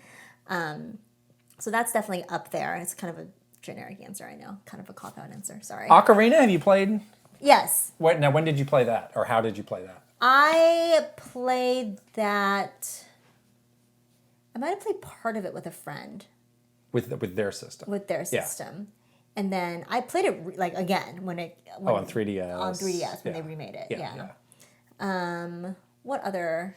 So that's definitely up there. It's kind of a generic answer, I know. Kind of a cop-out answer. Sorry. Ocarina, have you played? Yes. Now, when did you play that? Or how did you play that? I played that... I might have played part of it with a friend. With their system? With their system. Yeah. And then I played it, again, on 3DS. On 3DS, when they remade it, yeah. What other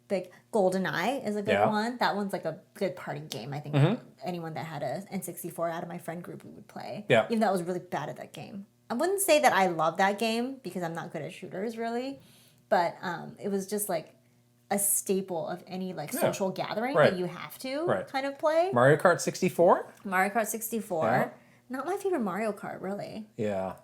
big... GoldenEye is a good one. That one's a good party game. I think anyone that had a N64 out of my friend group would play. Yeah. Even though I was really bad at that game. I wouldn't say that I love that game because I'm not good at shooters, really. But it was just a staple of any social gathering that you have to kind of play. Mario Kart 64? Mario Kart 64. Yeah. Not my favorite Mario Kart, really. Yeah.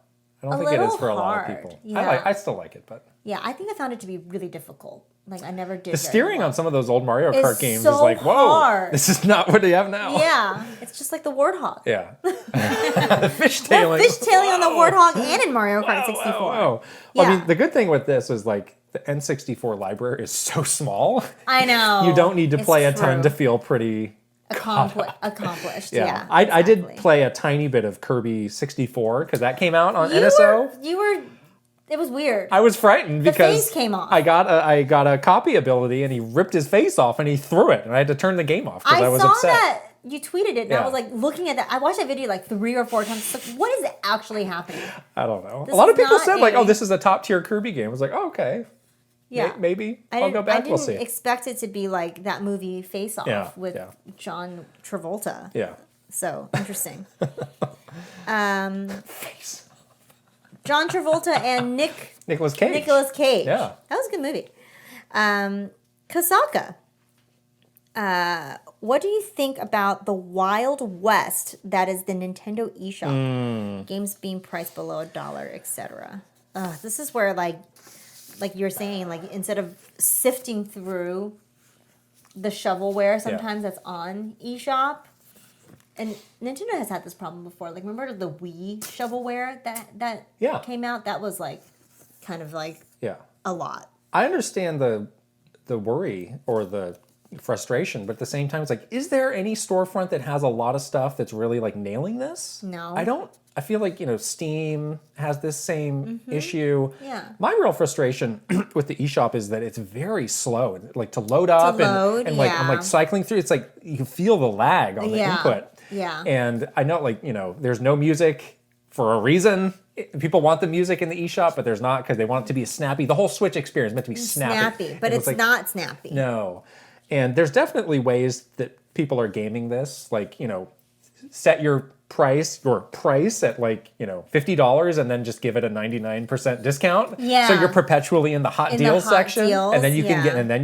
I don't think it is for a lot of people. Yeah. I still like it, but... Yeah, I think I found it to be really difficult. I never did. The steering on some of those old Mario Kart games so is whoa, hard. This is not what they have now. Yeah, it's just like the Warthog. Yeah. The fishtailing. Fishtailing on the Warthog and in Mario Kart 64. Whoa. Well, I mean, the good thing with this is the N64 library is so small. I know. You don't need to play a ton to feel pretty accomplished. Yeah, I did exactly. play a tiny bit of Kirby 64 because that came out on NSO. It was weird. I was frightened because the face came off. I got a copy ability and he ripped his face off and he threw it and I had to turn the game off because I was upset. That. You tweeted it, and I was like looking at that. I watched that video like 3 or 4 times. Like, what is actually happening? I don't know. A lot of people said like, "Oh, this is a top tier Kirby game." I was like, "Oh, okay, yeah, maybe I'll go back. We'll see." I didn't expect it to be like that movie Face Off with John Travolta. Yeah. So interesting. Face. John Travolta and Nicolas Cage. Yeah, that was a good movie. Kasaka. What do you think about the Wild West that is the Nintendo eShop? Games being priced below $1, etc. This is where like you're saying, like instead of sifting through the shovelware sometimes that's on eShop, and Nintendo has had this problem before. Like remember the Wii shovelware that came out? That was like kind of like a lot. I understand the worry or the frustration, but at the same time it's like, is there any storefront that has a lot of stuff that's really like nailing this? No. I feel like, Steam has this same issue. Yeah. My real frustration with the eShop is that it's very slow, like to load up and like I'm like cycling through. It's like you can feel the lag on the input. Yeah. And I know like, there's no music for a reason. People want the music in the eShop, but there's not because they want it to be snappy. The whole Switch experience is meant to be snappy. But it's like, not snappy. No. And there's definitely ways that people are gaming this, like, set your price at like, $50 and then just give it a 99% discount. Yeah. So you're perpetually in the hot deals section. And then you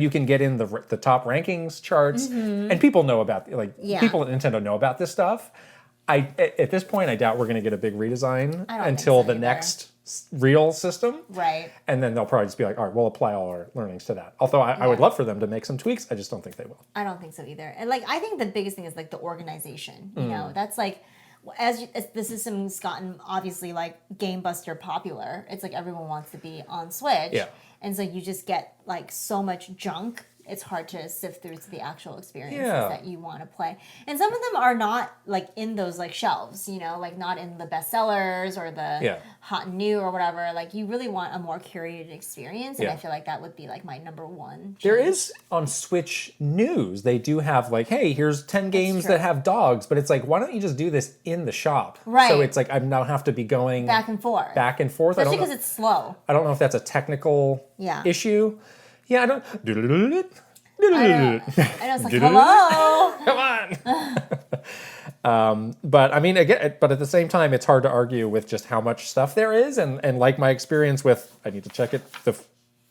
can get in the top rankings charts. And people know about people at Nintendo know about this stuff. At this point I doubt we're going to get a big redesign until the next real system. Right. And then they'll probably just be like, all right, we'll apply all our learnings to that. Although I would love for them to make some tweaks. I just don't think they will. I don't think so either. And like, I think the biggest thing is like the organization, that's like, as the system's gotten obviously like Game Buster popular, it's like everyone wants to be on Switch. Yeah. And so you just get like so much junk. It's hard to sift through to the actual experiences that you want to play. And some of them are not like in those like shelves, like not in the bestsellers or the hot and new or whatever. Like you really want a more curated experience. And I feel like that would be like my number one change. There is on Switch News, they do have like, hey, here's 10 games that have dogs. But it's like, why don't you just do this in the shop? Right. So it's like I now have to be going back and forth. Especially because it's slow. I don't know if that's a technical issue. Yeah, I don't. I know. It's like, hello. Come on. But I mean, again, but at the same time, it's hard to argue with just how much stuff there is, and like my experience with, I need to check it, the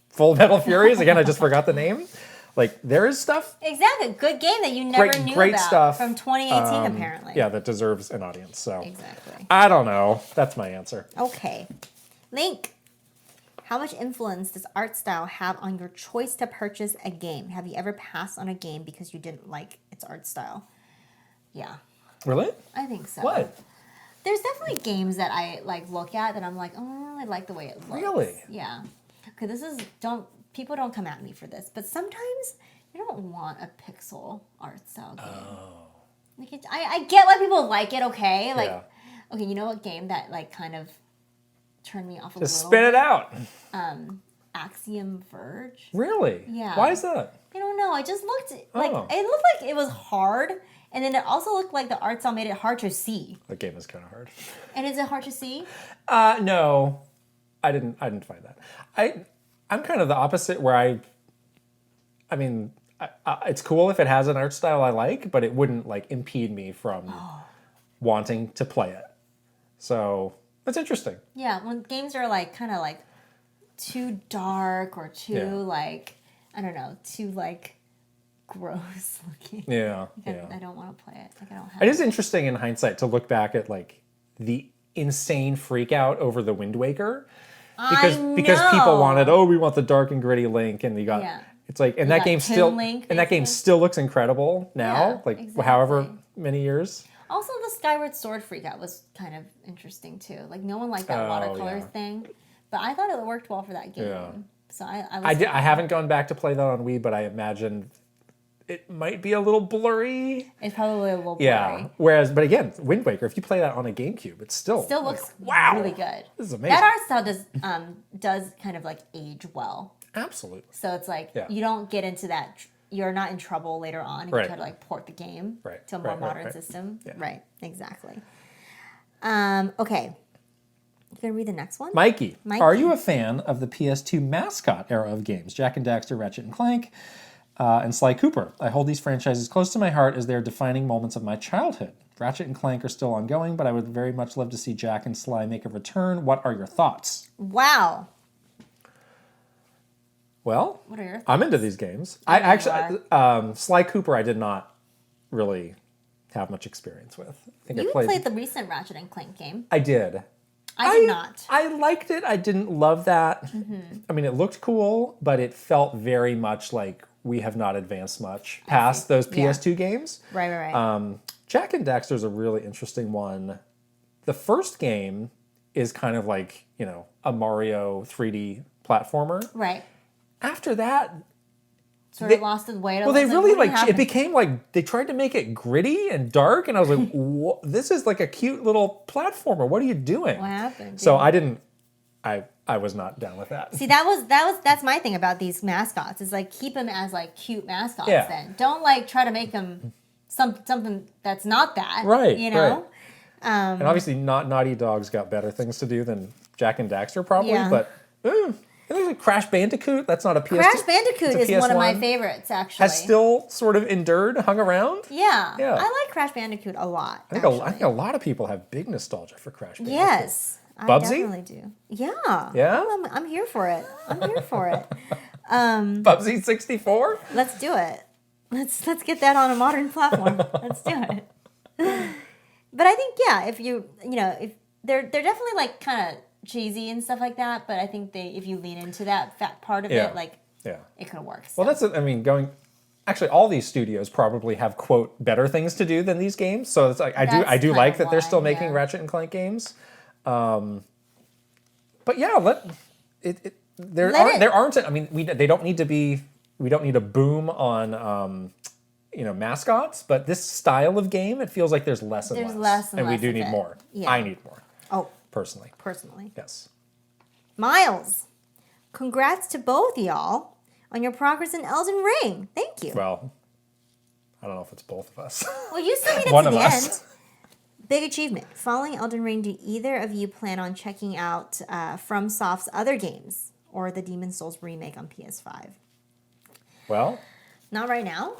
Full Metal Furies. Again, I just forgot the name. Like there is stuff. Exactly, good game that you never knew about stuff from 2018 apparently. Yeah, that deserves an audience. So exactly. I don't know. That's my answer. Okay, Link. How much influence does art style have on your choice to purchase a game? Have you ever passed on a game because you didn't like its art style? Yeah. Really? I think so. What? There's definitely games that I like look at that I'm like, oh, I like the way it looks. Really? Yeah. Okay, people don't come at me for this, but sometimes you don't want a pixel art style game. Oh. Like I get why people like it, okay? Like, okay, you know what game that like kind of turned me off a little. Just spit it out. Axiom Verge. Really? Yeah. Why is that? I don't know. It just looked like it looked like it was hard, and then it also looked like the art style made it hard to see. The game is kind of hard. And is it hard to see? No, I didn't find that. I'm kind of the opposite, where I mean, it's cool if it has an art style I like, but it wouldn't like impede me from wanting to play it. So. That's interesting. Yeah, when games are like kind of like too dark or too like, I don't know, too like gross looking. Yeah, I don't want to play it. Like I don't have. It is interesting in hindsight to look back at like the insane freak out over the Wind Waker because people wanted, we want the dark and gritty Link, and you got it's like, and that game still Link, and that game still looks incredible now, however many years. Also, the Skyward Sword freakout was kind of interesting too. Like no one liked that watercolor thing, but I thought it worked well for that game. Yeah. So I haven't gone back to play that on Wii, but I imagine it might be a little blurry. It's probably a little blurry. Yeah. Whereas, but again, Wind Waker, if you play that on a GameCube, it still looks wow, really good. This is amazing. That art style does kind of like age well. Absolutely. So it's like you don't get into that. You're not in trouble later on if you try to like port the game to a more modern system. Yeah. Right. Exactly. Okay. You gonna read the next one? Mikey, are you a fan of the PS2 mascot era of games? Jak and Daxter, Ratchet and Clank, and Sly Cooper. I hold these franchises close to my heart as they are defining moments of my childhood. Ratchet and Clank are still ongoing, but I would very much love to see Jak and Sly make a return. What are your thoughts? Wow. Well, what are your thoughts? I'm into these games. I actually, Sly Cooper, I did not really have much experience with. I think you I played the recent Ratchet and Clank game. I did. I did not. I liked it. I didn't love that. Mm-hmm. I mean, it looked cool, but it felt very much like we have not advanced much past those PS2 games. Right. Jak and Daxter is a really interesting one. The first game is kind of like, a Mario 3D platformer. Right. After that, sort of lost its way. Well, they really it became like they tried to make it gritty and dark, and I was like, "This is like a cute little platformer. What are you doing?" What happened? So I didn't. I was not down with that. See, that's my thing about these mascots. Is like keep them as like cute mascots. Yeah. Then don't like try to make them something that's not that. Right. Right. And obviously, Naughty Dog's got better things to do than Jak and Daxter, probably. Yeah. But. There's like Crash Bandicoot. That's not a PS2. Crash Bandicoot is PS1. One of my favorites, actually. Has still sort of endured, hung around. Yeah. I like Crash Bandicoot a lot. I think a lot of people have big nostalgia for Crash Bandicoot. Yes. Bubsy? I definitely do. Yeah. Yeah? I'm here for it. Bubsy 64? Let's do it. Let's get that on a modern platform. Let's do it. But I think, if if they're definitely like kind of cheesy and stuff like that, but I think if you lean into that fat part of it, it could work. So. Well, actually all these studios probably have quote better things to do than these games. So it's like I do like that they're still making Ratchet and Clank games. But there aren't. I mean, they don't need to be. We don't need a boom on mascots, but this style of game, it feels like there's less and less, and we do need more. Yeah. I need more. Oh. Personally. Yes. Miles, congrats to both y'all on your progress in Elden Ring. Thank you. Well, I don't know if it's both of us. Well, you still made it to the end. Big achievement. Following Elden Ring, do either of you plan on checking out FromSoft's other games or the Demon's Souls remake on PS5? Well, not right now.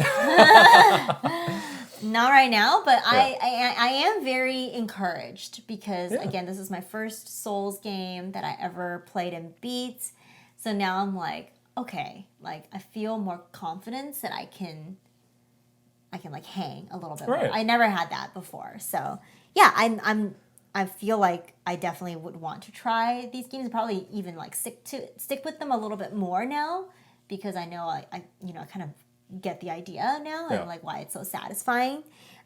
Not right now, but I am very encouraged because, again, this is my first Souls game that I ever played and beat. So now I'm like, okay, like I feel more confidence that I can like hang a little bit more. I never had that before. So yeah, I feel like I definitely would want to try these games, probably even like stick with them a little bit more now because I know I kind of get the idea now and like why it's so satisfying,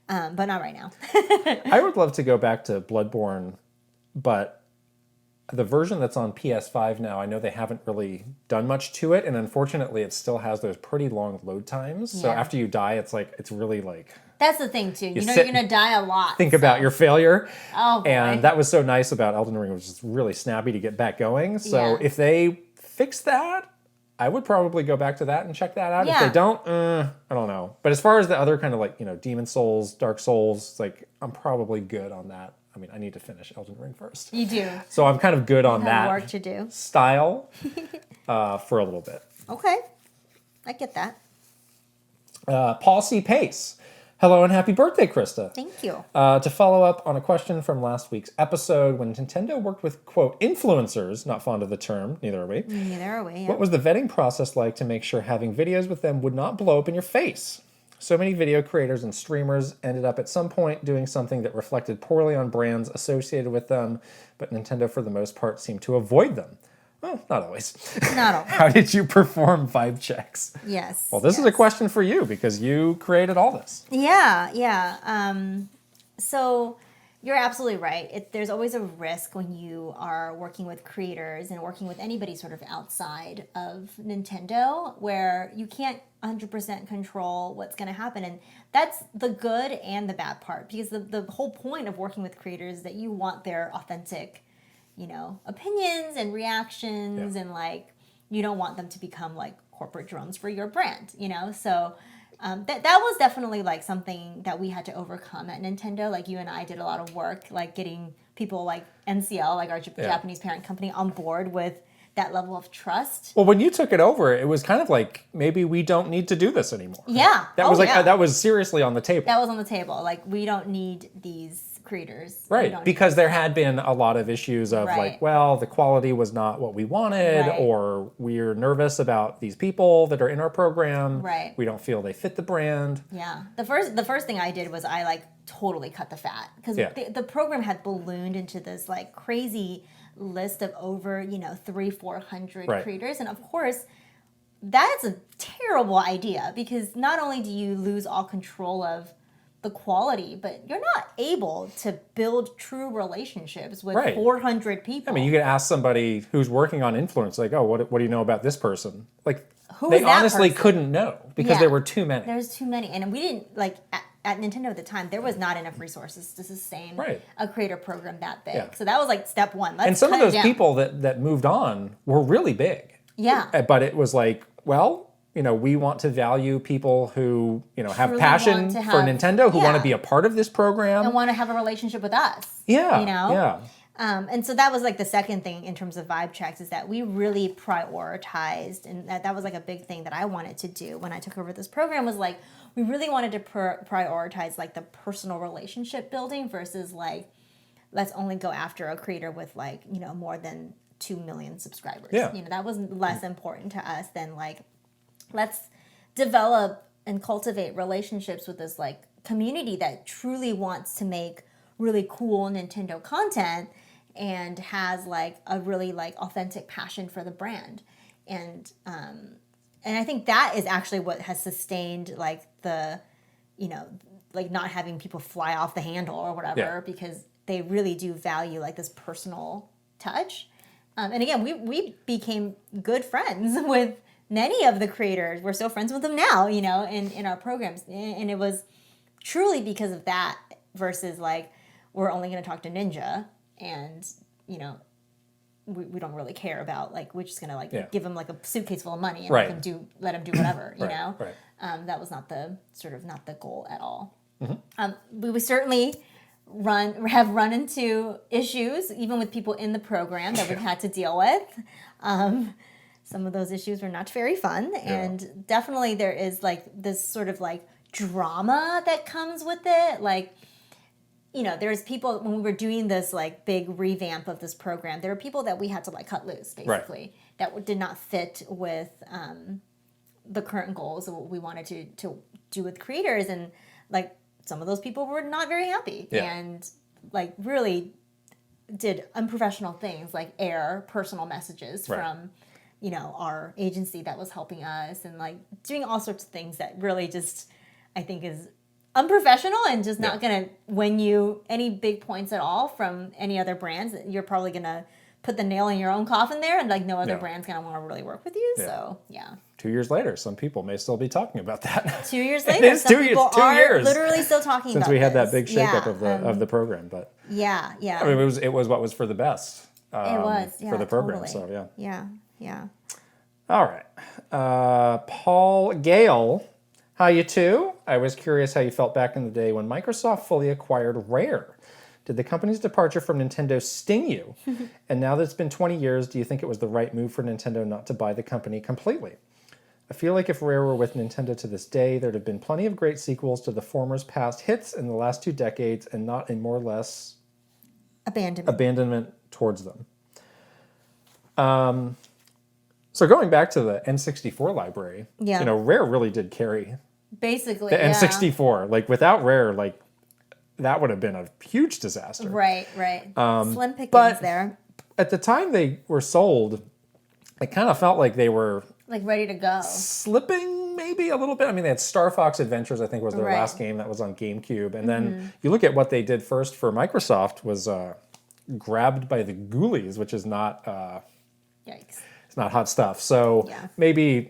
but not right now. I would love to go back to Bloodborne, but the version that's on PS5 now, I know they haven't really done much to it, and unfortunately it still has those pretty long load times. So after you die, it's really like... That's the thing too. You're going to die a lot. Think about your failure. Oh boy. And that was so nice about Elden Ring, which is really snappy to get back going. So if they fix that, I would probably go back to that and check that out. Yeah. If they don't, I don't know. But as far as the other kind of like, Demon Souls, Dark Souls, like I'm probably good on that. I mean, I need to finish Elden Ring first. You do. So I'm kind of good on that work to do. Style for a little bit. Okay. I get that. Paul C. Pace. Hello and happy birthday, Krista. Thank you. To follow up on a question from last week's episode, when Nintendo worked with, quote, influencers, not fond of the term, neither are we. Neither are we, yeah. What was the vetting process like to make sure having videos with them would not blow up in your face? So many video creators and streamers ended up at some point doing something that reflected poorly on brands associated with them, but Nintendo, for the most part, seemed to avoid them. Well, not always. Not always. How did you perform vibe checks? Yes. Well, this is a question for you because you created all this. Yeah. So You're absolutely right. There's always a risk when you are working with creators and working with anybody sort of outside of Nintendo where you can't 100% control what's going to happen. And that's the good and the bad part, because the whole point of working with creators is that you want their authentic, opinions and reactions, and like you don't want them to become like corporate drones for your brand, So that was definitely like something that we had to overcome at Nintendo. Like you and I did a lot of work, like getting people like NCL, like our Japanese parent company, on board with that level of trust. Well, when you took it over, it was kind of like, maybe we don't need to do this anymore. Yeah. That was seriously on the table. That was on the table. Like, we don't need these creators. Right, because there had been a lot of issues of like, well, the quality was not what we wanted, or we're nervous about these people that are in our program. Right. We don't feel they fit the brand. Yeah. The first thing I did was I like totally cut the fat, because the program had ballooned into this like crazy list of over 300-400 creators, and of course that's a terrible idea, because not only do you lose all control of the quality, but you're not able to build true relationships with 400 people. I mean, you could ask somebody who's working on influence, like, oh, what do you know about this person? Like, Who they honestly couldn't know, because there were too many. There's too many, and we didn't like. At Nintendo at the time, there was not enough resources to sustain a creator program that big. Yeah. So that was like step one. And some of those people that moved on were really big. Yeah. But it was like, well, we want to value people who, have truly passion for Nintendo, who want to be a part of this program. And want to have a relationship with us. Yeah. Yeah. And so that was like the second thing in terms of vibe checks, is that we really prioritized, and that was like a big thing that I wanted to do when I took over this program, was like, we really wanted to prioritize like the personal relationship building versus like, let's only go after a creator with like, more than 2 million subscribers. Yeah. That was less important to us than like, let's develop and cultivate relationships with this like community that truly wants to make really cool Nintendo content and has like a really like authentic passion for the brand. And I think that is actually what has sustained like the, like not having people fly off the handle or whatever, because they really do value like this personal touch. And again, we became good friends with many of the creators. We're still friends with them now, in our programs. And it was truly because of that versus like, we're only going to talk to Ninja, and, we don't really care about, like, we're just going to, like, give him, like, a suitcase full of money and let him do whatever, you know? Right. That was not the goal at all. Mm-hmm. We certainly have run into issues, even with people in the program, that we've had to deal with. Some of those issues were not very fun, and definitely there is, like, this sort of, like, drama that comes with it, like, there's people, when we were doing this, like, big revamp of this program, there were people that we had to, like, cut loose, basically, that did not fit with the current goals of what we wanted to do with creators, and, like, some of those people were not very happy, and, like, really did unprofessional things, like air personal messages from, our agency that was helping us, and, like, doing all sorts of things that really just, I think, is unprofessional and just not going to win you any big points at all from any other brands. You're probably going to put the nail in your own coffin there, and like no other brand's going to want to really work with you. So, 2 years later, some people may still be talking about that. 2 years later, some people are literally still talking since about we had this. that big shakeup of the program. But I mean, it was what was for the best. It was for the program. Totally. So yeah. All right, Paul Gale. Hi, you two. I was curious how you felt back in the day when Microsoft fully acquired Rare. Did the company's departure from Nintendo sting you? And now that it's been 20 years, do you think it was the right move for Nintendo not to buy the company completely? I feel like if Rare were with Nintendo to this day, there'd have been plenty of great sequels to the former's past hits in the last 2 decades, and not a more or less abandonment towards them. So going back to the N64 library, Rare really did carry basically the N64. Like, without Rare, like, that would have been a huge disaster. Right. Slim pickings there. At the time they were sold, it kind of felt like they were like ready to go, slipping maybe a little bit. I mean, they had Star Fox Adventures, I think was their last game that was on GameCube. And then you look at what they did first for Microsoft was Grabbed by the Ghoulies, which is not... Yikes. It's not hot stuff. So maybe,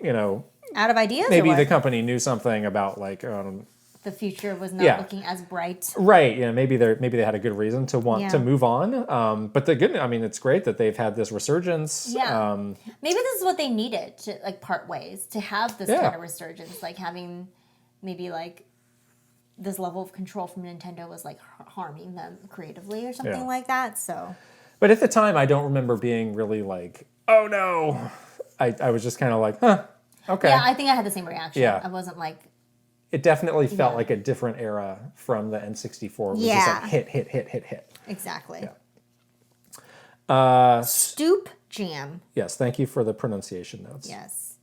out of ideas. Maybe the company knew something about the future was not looking as bright. Right. Yeah. Maybe they had a good reason to want to move on. But it's great that they've had this resurgence. Yeah. Maybe this is what they needed to part ways, to have this kind of resurgence, having maybe this level of control from Nintendo was harming them creatively or something like that. So. But at the time, I don't remember being really oh no. I was just kind of huh. Okay. Yeah, I think I had the same reaction. Yeah. I wasn't It definitely felt like a different era from the N64. It was just hit. Exactly. Yeah. Stoop Jam. Yes, thank you for the pronunciation notes. Yes.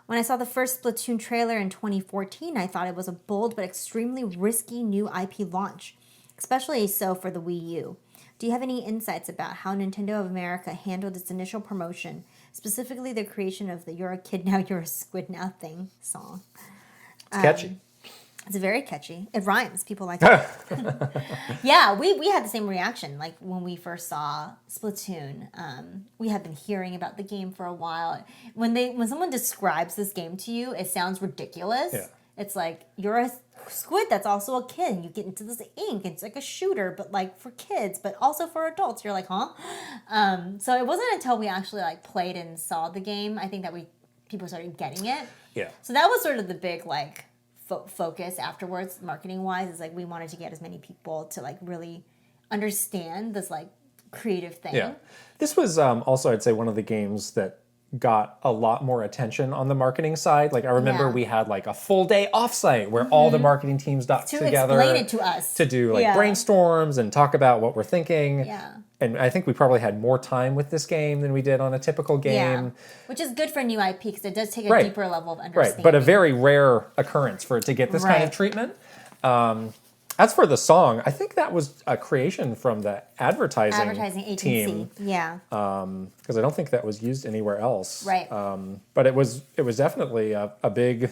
When I saw the first Splatoon trailer in 2014, I thought it was a bold but extremely risky new IP launch, especially so for the Wii U. Do you have any insights about how Nintendo of America handled its initial promotion, specifically the creation of the You're a Kid Now, You're a Squid Now thing song? It's catchy. It's very catchy. It rhymes. People like it. Yeah, we had the same reaction. When we first saw Splatoon, we had been hearing about the game for a while. When someone describes this game to you, it sounds ridiculous. Yeah. It's you're a squid that's also a kid, and you get into this ink. It's like a shooter, but for kids, but also for adults. You're huh? So it wasn't until we actually played and saw the game, I think that people started getting it. Yeah. So that was sort of the big focus afterwards, marketing wise, is we wanted to get as many people to really understand this creative thing. Yeah. This was also, I'd say, one of the games that got a lot more attention on the marketing side. I remember we had a full day offsite where all the marketing teams got together to explain it to us, to do brainstorms and talk about what we're thinking. Yeah. And I think we probably had more time with this game than we did on a typical game. Yeah. Which is good for new IP because it does take a deeper level of understanding. Right, but a very rare occurrence for it to get this kind of treatment. As for the song, I think that was a creation from the advertising agency team. Yeah. Because I don't think that was used anywhere else. Right. But it was definitely a big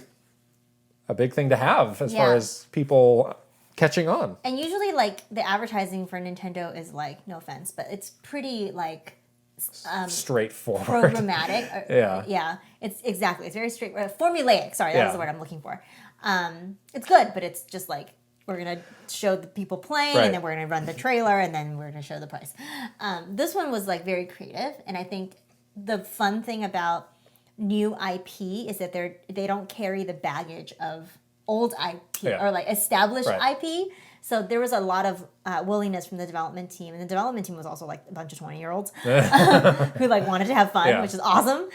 thing to have as far as people catching on. And usually the advertising for Nintendo is no offense, but it's pretty straightforward. Programmatic. Yeah. It's very straight, formulaic. Sorry, that was the word I'm looking for. It's good, but it's just we're going to show the people playing, and then we're going to run the trailer, and then we're going to show the price. This one was very creative, and I think the fun thing about new IP is that they don't carry the baggage of old IP or established IP. So there was a lot of willingness from the development team, and the development team was also a bunch of 20-year-olds who wanted to have fun, which is awesome.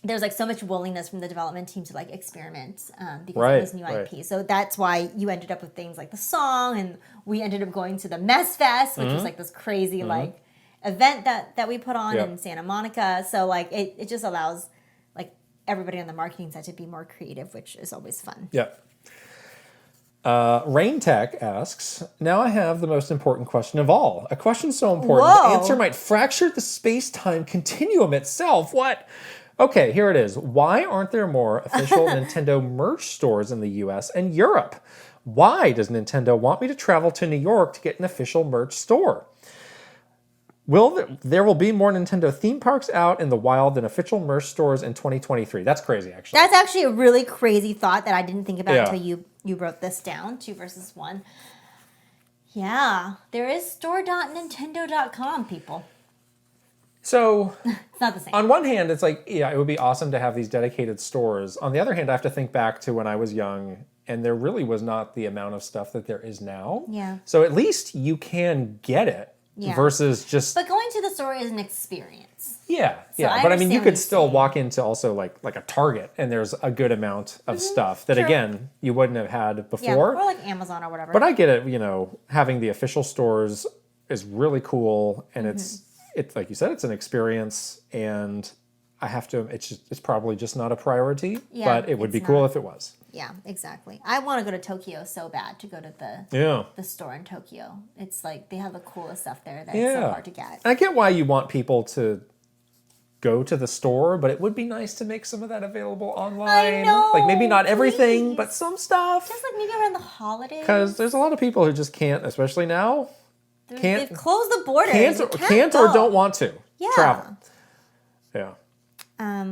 There's so much willingness from the development team to experiment because it was new IP. So that's why you ended up with things like the song, and we ended up going to the Mess Fest, which was this crazy event that we put on in Santa Monica. So it just allows everybody on the marketing side to be more creative, which is always fun. Yeah. Rain Tech asks, now I have the most important question of all. A question so important, the answer might fracture the space-time continuum itself. What? Okay, here it is. Why aren't there more official Nintendo merch stores in the US and Europe? Why does Nintendo want me to travel to New York to get an official merch store? There will be more Nintendo theme parks out in the wild than official merch stores in 2023. That's crazy, actually. That's actually a really crazy thought that I didn't think about until you wrote this down, 2 versus 1. Yeah, there is store.nintendo.com, people. So, it's not the same. On one hand, it's it would be awesome to have these dedicated stores. On the other hand, I have to think back to when I was young, and there really was not the amount of stuff that there is now. Yeah. So at least you can get it versus just... But going to the store is an experience. Yeah, But I mean, you could still walk into also like a Target, and there's a good amount of stuff that, again, you wouldn't have had before. Yeah, or Amazon or whatever. But I get it, having the official stores is really cool, and it's like you said, it's an experience, and I have to. It's probably just not a priority, but it would be cool if it was. Yeah, exactly. I want to go to Tokyo so bad to go to the store in Tokyo. It's they have the coolest stuff there that it's so hard to get. I get why you want people to go to the store, but it would be nice to make some of that available online. I know, like maybe not everything, please. but some stuff. Just like maybe around the holidays. Because there's a lot of people who just can't, especially now, They've closed the borders. Can't or don't want to travel. Yeah.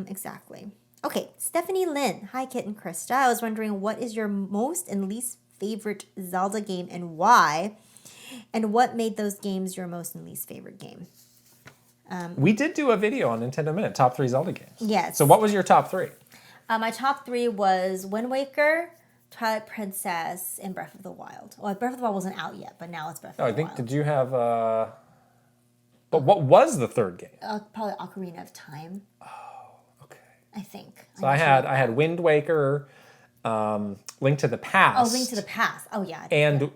Exactly. Okay, Stephanie Lynn. Hi, Kit and Krysta. I was wondering, what is your most and least favorite Zelda game and why? And what made those games your most and least favorite game? We did do a video on Nintendo Minute, top 3 Zelda games. Yes. So what was your top 3? My top 3 was Wind Waker, Twilight Princess, and Breath of the Wild. Well, Breath of the Wild wasn't out yet, but now it's Breath of the Wild. I think, did you have, but what was the third game? Probably Ocarina of Time. Oh, okay. I think. So I had Wind Waker, Link to the Past. Oh, Link to the Past. Oh, yeah. And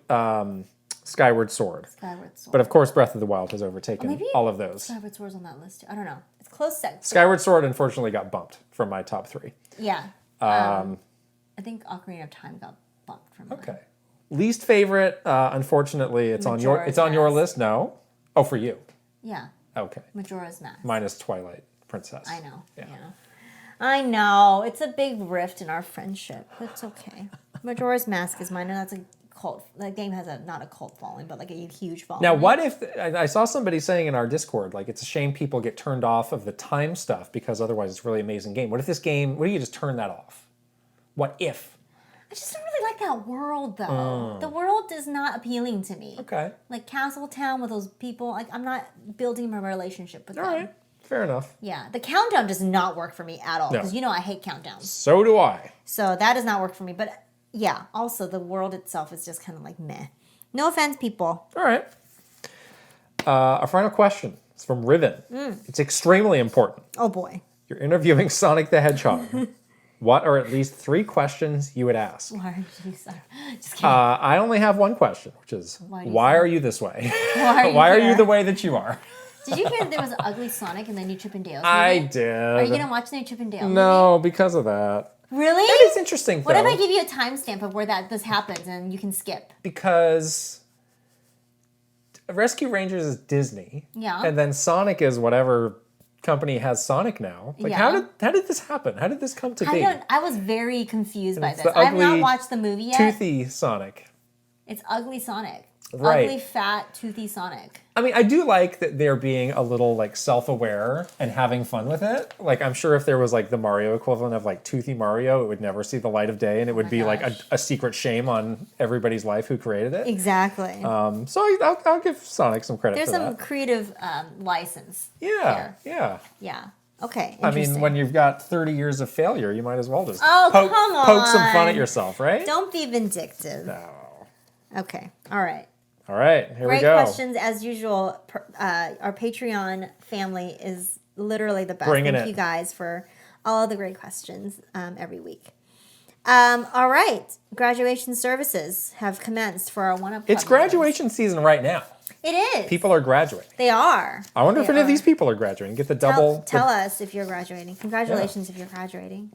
Skyward Sword. Skyward Sword. But of course, Breath of the Wild has overtaken all of those. Skyward Sword's on that list too. I don't know. It's close second. Skyward Sword unfortunately got bumped from my top 3. Yeah. I think Ocarina of Time got bumped from mine. Okay. Least favorite, unfortunately, it's on your list. No. Oh, for you. Yeah. Okay. Majora's Mask. Mine is Twilight Princess. I know. Yeah. I know. It's a big rift in our friendship. It's okay. Majora's Mask is mine, and that's a cult. That game has not a cult following, but like a huge following. Now, what if I saw somebody saying in our Discord, like, it's a shame people get turned off of the time stuff because otherwise it's a really amazing game. What if this game? What if you just turn that off? What if? I just don't really like that world, though. The world is not appealing to me. Okay. Like Castle Town with those people, like I'm not building a relationship with them. All right. Fair enough. Yeah, the countdown does not work for me at all because I hate countdowns. So do I. So that does not work for me. But yeah, also the world itself is just kind of like meh. No offense, people. All right. Our final question is from Riven. It's extremely important. Oh boy. You're interviewing Sonic the Hedgehog. What are at least 3 questions you would ask? Why are you so... Just kidding. I only have one question, which is, why are you this way? Why are you the way that you are? Did you hear that there was an ugly Sonic in the new Chip and Dale's movie? I did. Are you going to watch the new Chip and Dale movie? No, because of that. Really? That is interesting, What if I give you a timestamp of where this happens and you can skip? Because Rescue Rangers is Disney. Yeah. And then Sonic is whatever company has Sonic now. Like, how did this happen? How did this come to be? I was very confused by this. The I have not ugly, watched the movie yet. Toothy Sonic. It's ugly Sonic. Right. Ugly, fat, toothy Sonic. I mean, I do like that they're being a little like self-aware and having fun with it. Like, I'm sure if there was like the Mario equivalent of like Toothy Mario, it would never see the light of day, and it would be like a secret shame on everybody's life who created it. Exactly. So I'll give Sonic some credit. There's for some that. creative license. Yeah. There. Yeah. Okay. I mean, when you've got 30 years of failure, you might as well just come on. poke some fun at yourself, right? Don't be vindictive. No. Okay. All right. All right, here we Great go. questions as usual. Our Patreon family is literally the best. Bringing Thank it. you guys for all of the great questions every week. All right, graduation services have commenced for our one-up. It's graduation season right now. It is. People are graduating. They are. I wonder if any of these people are graduating. Get the double. Tell us if you're graduating. Congratulations if you're graduating.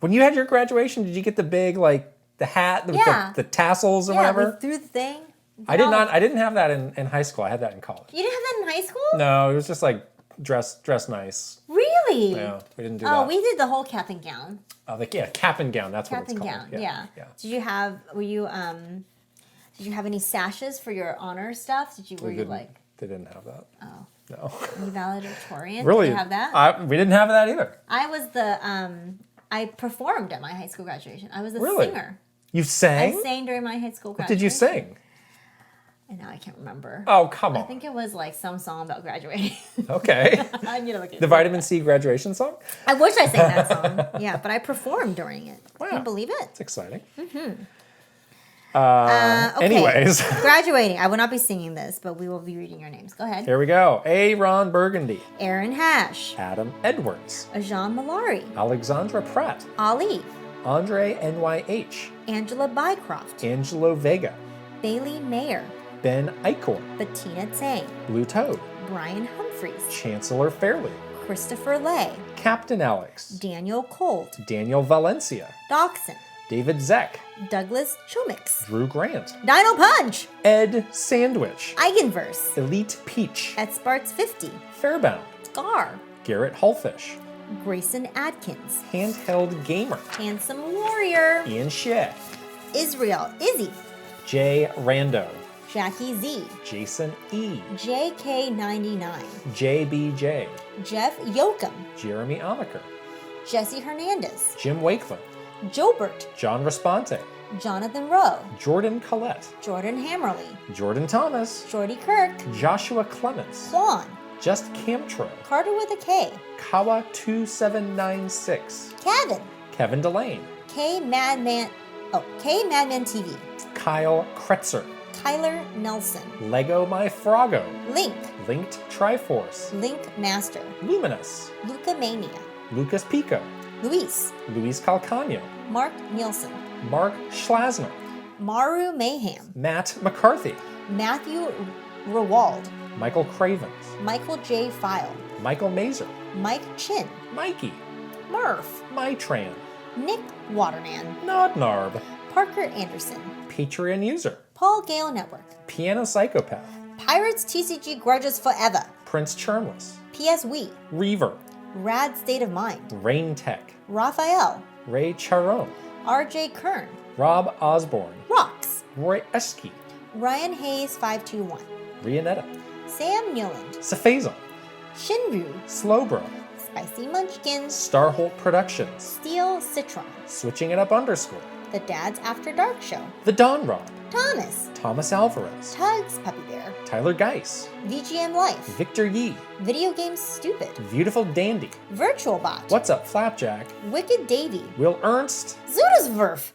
When you had your graduation, did you get the big like the hat with the tassels or whatever? We threw the thing. I did not. I didn't have that in high school. I had that in college. You didn't have that in high school? No, it was just like dress nice. Really? Yeah, we didn't do that. Oh, we did the whole cap and gown. Cap and gown. That's Cap what it's and called. gown. Yeah. Did you have? Did you have any sashes for your honor stuff? They didn't have that. Oh. No. You valedictorian? Really? Did you have that? We didn't have that either. I was I performed at my high school graduation. I was a singer. You sang? I sang during my high school What graduation. did you sing? And now I can't remember. Oh, come on. I think it was like some song about graduating. Okay. I need to look at the Vitamin C graduation song? I wish I sang that song. Yeah, but I performed during it. Wow. Can you believe it? It's exciting. Mm-hmm. Okay. Anyways. Graduating. I will not be singing this, but we will be reading your names. Go ahead. Here we go. A. Ron Burgundy. Aaron Hash. Adam Edwards. Ajan Malari. Alexandra Pratt. Ali. Andre NYH. Angela Bycroft. Angelo Vega. Bailey Mayer. Ben Eichhorn. Bettina Tsang. Blue Toad. Brian Humphreys. Chancellor Fairley. Christopher Lay. Captain Alex. Daniel Colt. Daniel Valencia. Dachshund. David Zeck. Douglas Chomix. Drew Grant. Dino Punch. Ed Sandwich. Eigenverse. Elite Peach. At Sparts 50. Fairbound. Gar. Garrett Hullfish. Grayson Adkins. Handheld Gamer. Handsome Warrior. Ian Shea. Israel Izzy. Jay Rando. Jackie Z. Jason E. JK99. JBJ. Jeff Yoakum. Jeremy Amaker. Jesse Hernandez. Jim Wakeland. Jobert. John Responte. Jonathan Rowe. Jordan Collette. Jordan Hammerly. Jordan Thomas. Jordy Kirk. Joshua Clements. Juan. Just Camtro. Carter with a K. Kawa 2796. Kevin. Kevin Delane. K Madman TV. Kyle Kretzer. Kyler Nelson. Lego My Froggo. Link. Linked Triforce. Link Master. Luminous. Luca Mania. Lucas Pico. Luis. Luis Calcano. Mark Nielsen. Mark Schlasner. Maru Mayhem. Matt McCarthy. Matthew Rewald. Michael Cravens. Michael J. File. Michael Mazer. Mike Chin. Mikey. Murph. Mytran. Nick Waterman. Nodnarb. Parker Anderson. Patreon user. Paul Gale Network. Piano Psychopath. Pirates TCG Grudges Forever. Prince Charmless. PS Wii. Reaver. Rad State of Mind. Rain Tech. Raphael. Ray Charon. RJ Kern. Rob Osborne. Rocks. Roy Eski. Ryan Hayes 521. Rianetta. Sam Newland. Safazon. Shinru. Slowbro. Spicy Munchkins. Starholt Productions. Steel Citron. Switching it up _ The Dad's After Dark Show. The Don Rob. Thomas. Thomas Alvarez. Tugs Puppy Bear. Tyler Geis. VGM Life. Victor Yee. Video Games Stupid. Beautiful Dandy. Virtual Bot. What's Up Flapjack. Wicked Davy. Will Ernst. Zoodasverf.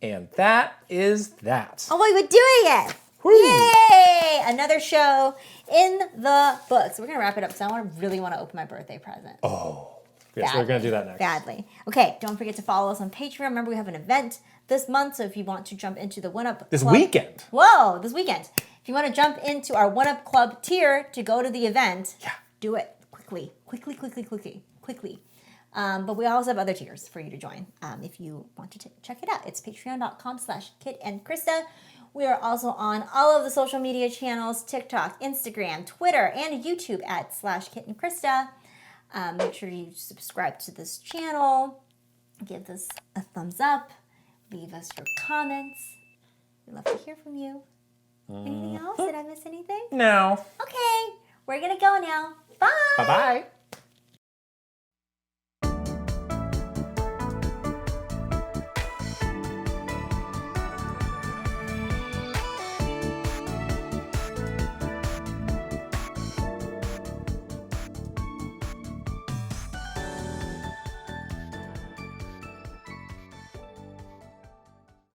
And that is that. Oh wait, we're doing it! Woo. Yay! Another show in the books. We're gonna wrap it up because I really want to open my birthday present. Oh. Yes, we're going to do that next. Badly. Okay, don't forget to follow us on Patreon. Remember, we have an event this month, so if you want to jump into the 1UP This Club, weekend. Whoa, this weekend. If you want to jump into our 1UP Club tier to go to the event, do it quickly. But we also have other tiers for you to join if you want to check it out. It's patreon.com/Kit and Krysta. We are also on all of the social media channels, TikTok, Instagram, Twitter, and YouTube at /Kit and Krysta. Make sure you subscribe to this channel, give this a thumbs up, leave us your comments. We'd love to hear from you. Anything else? Did I miss anything? No. Okay, we're going to go now. Bye. Bye-bye.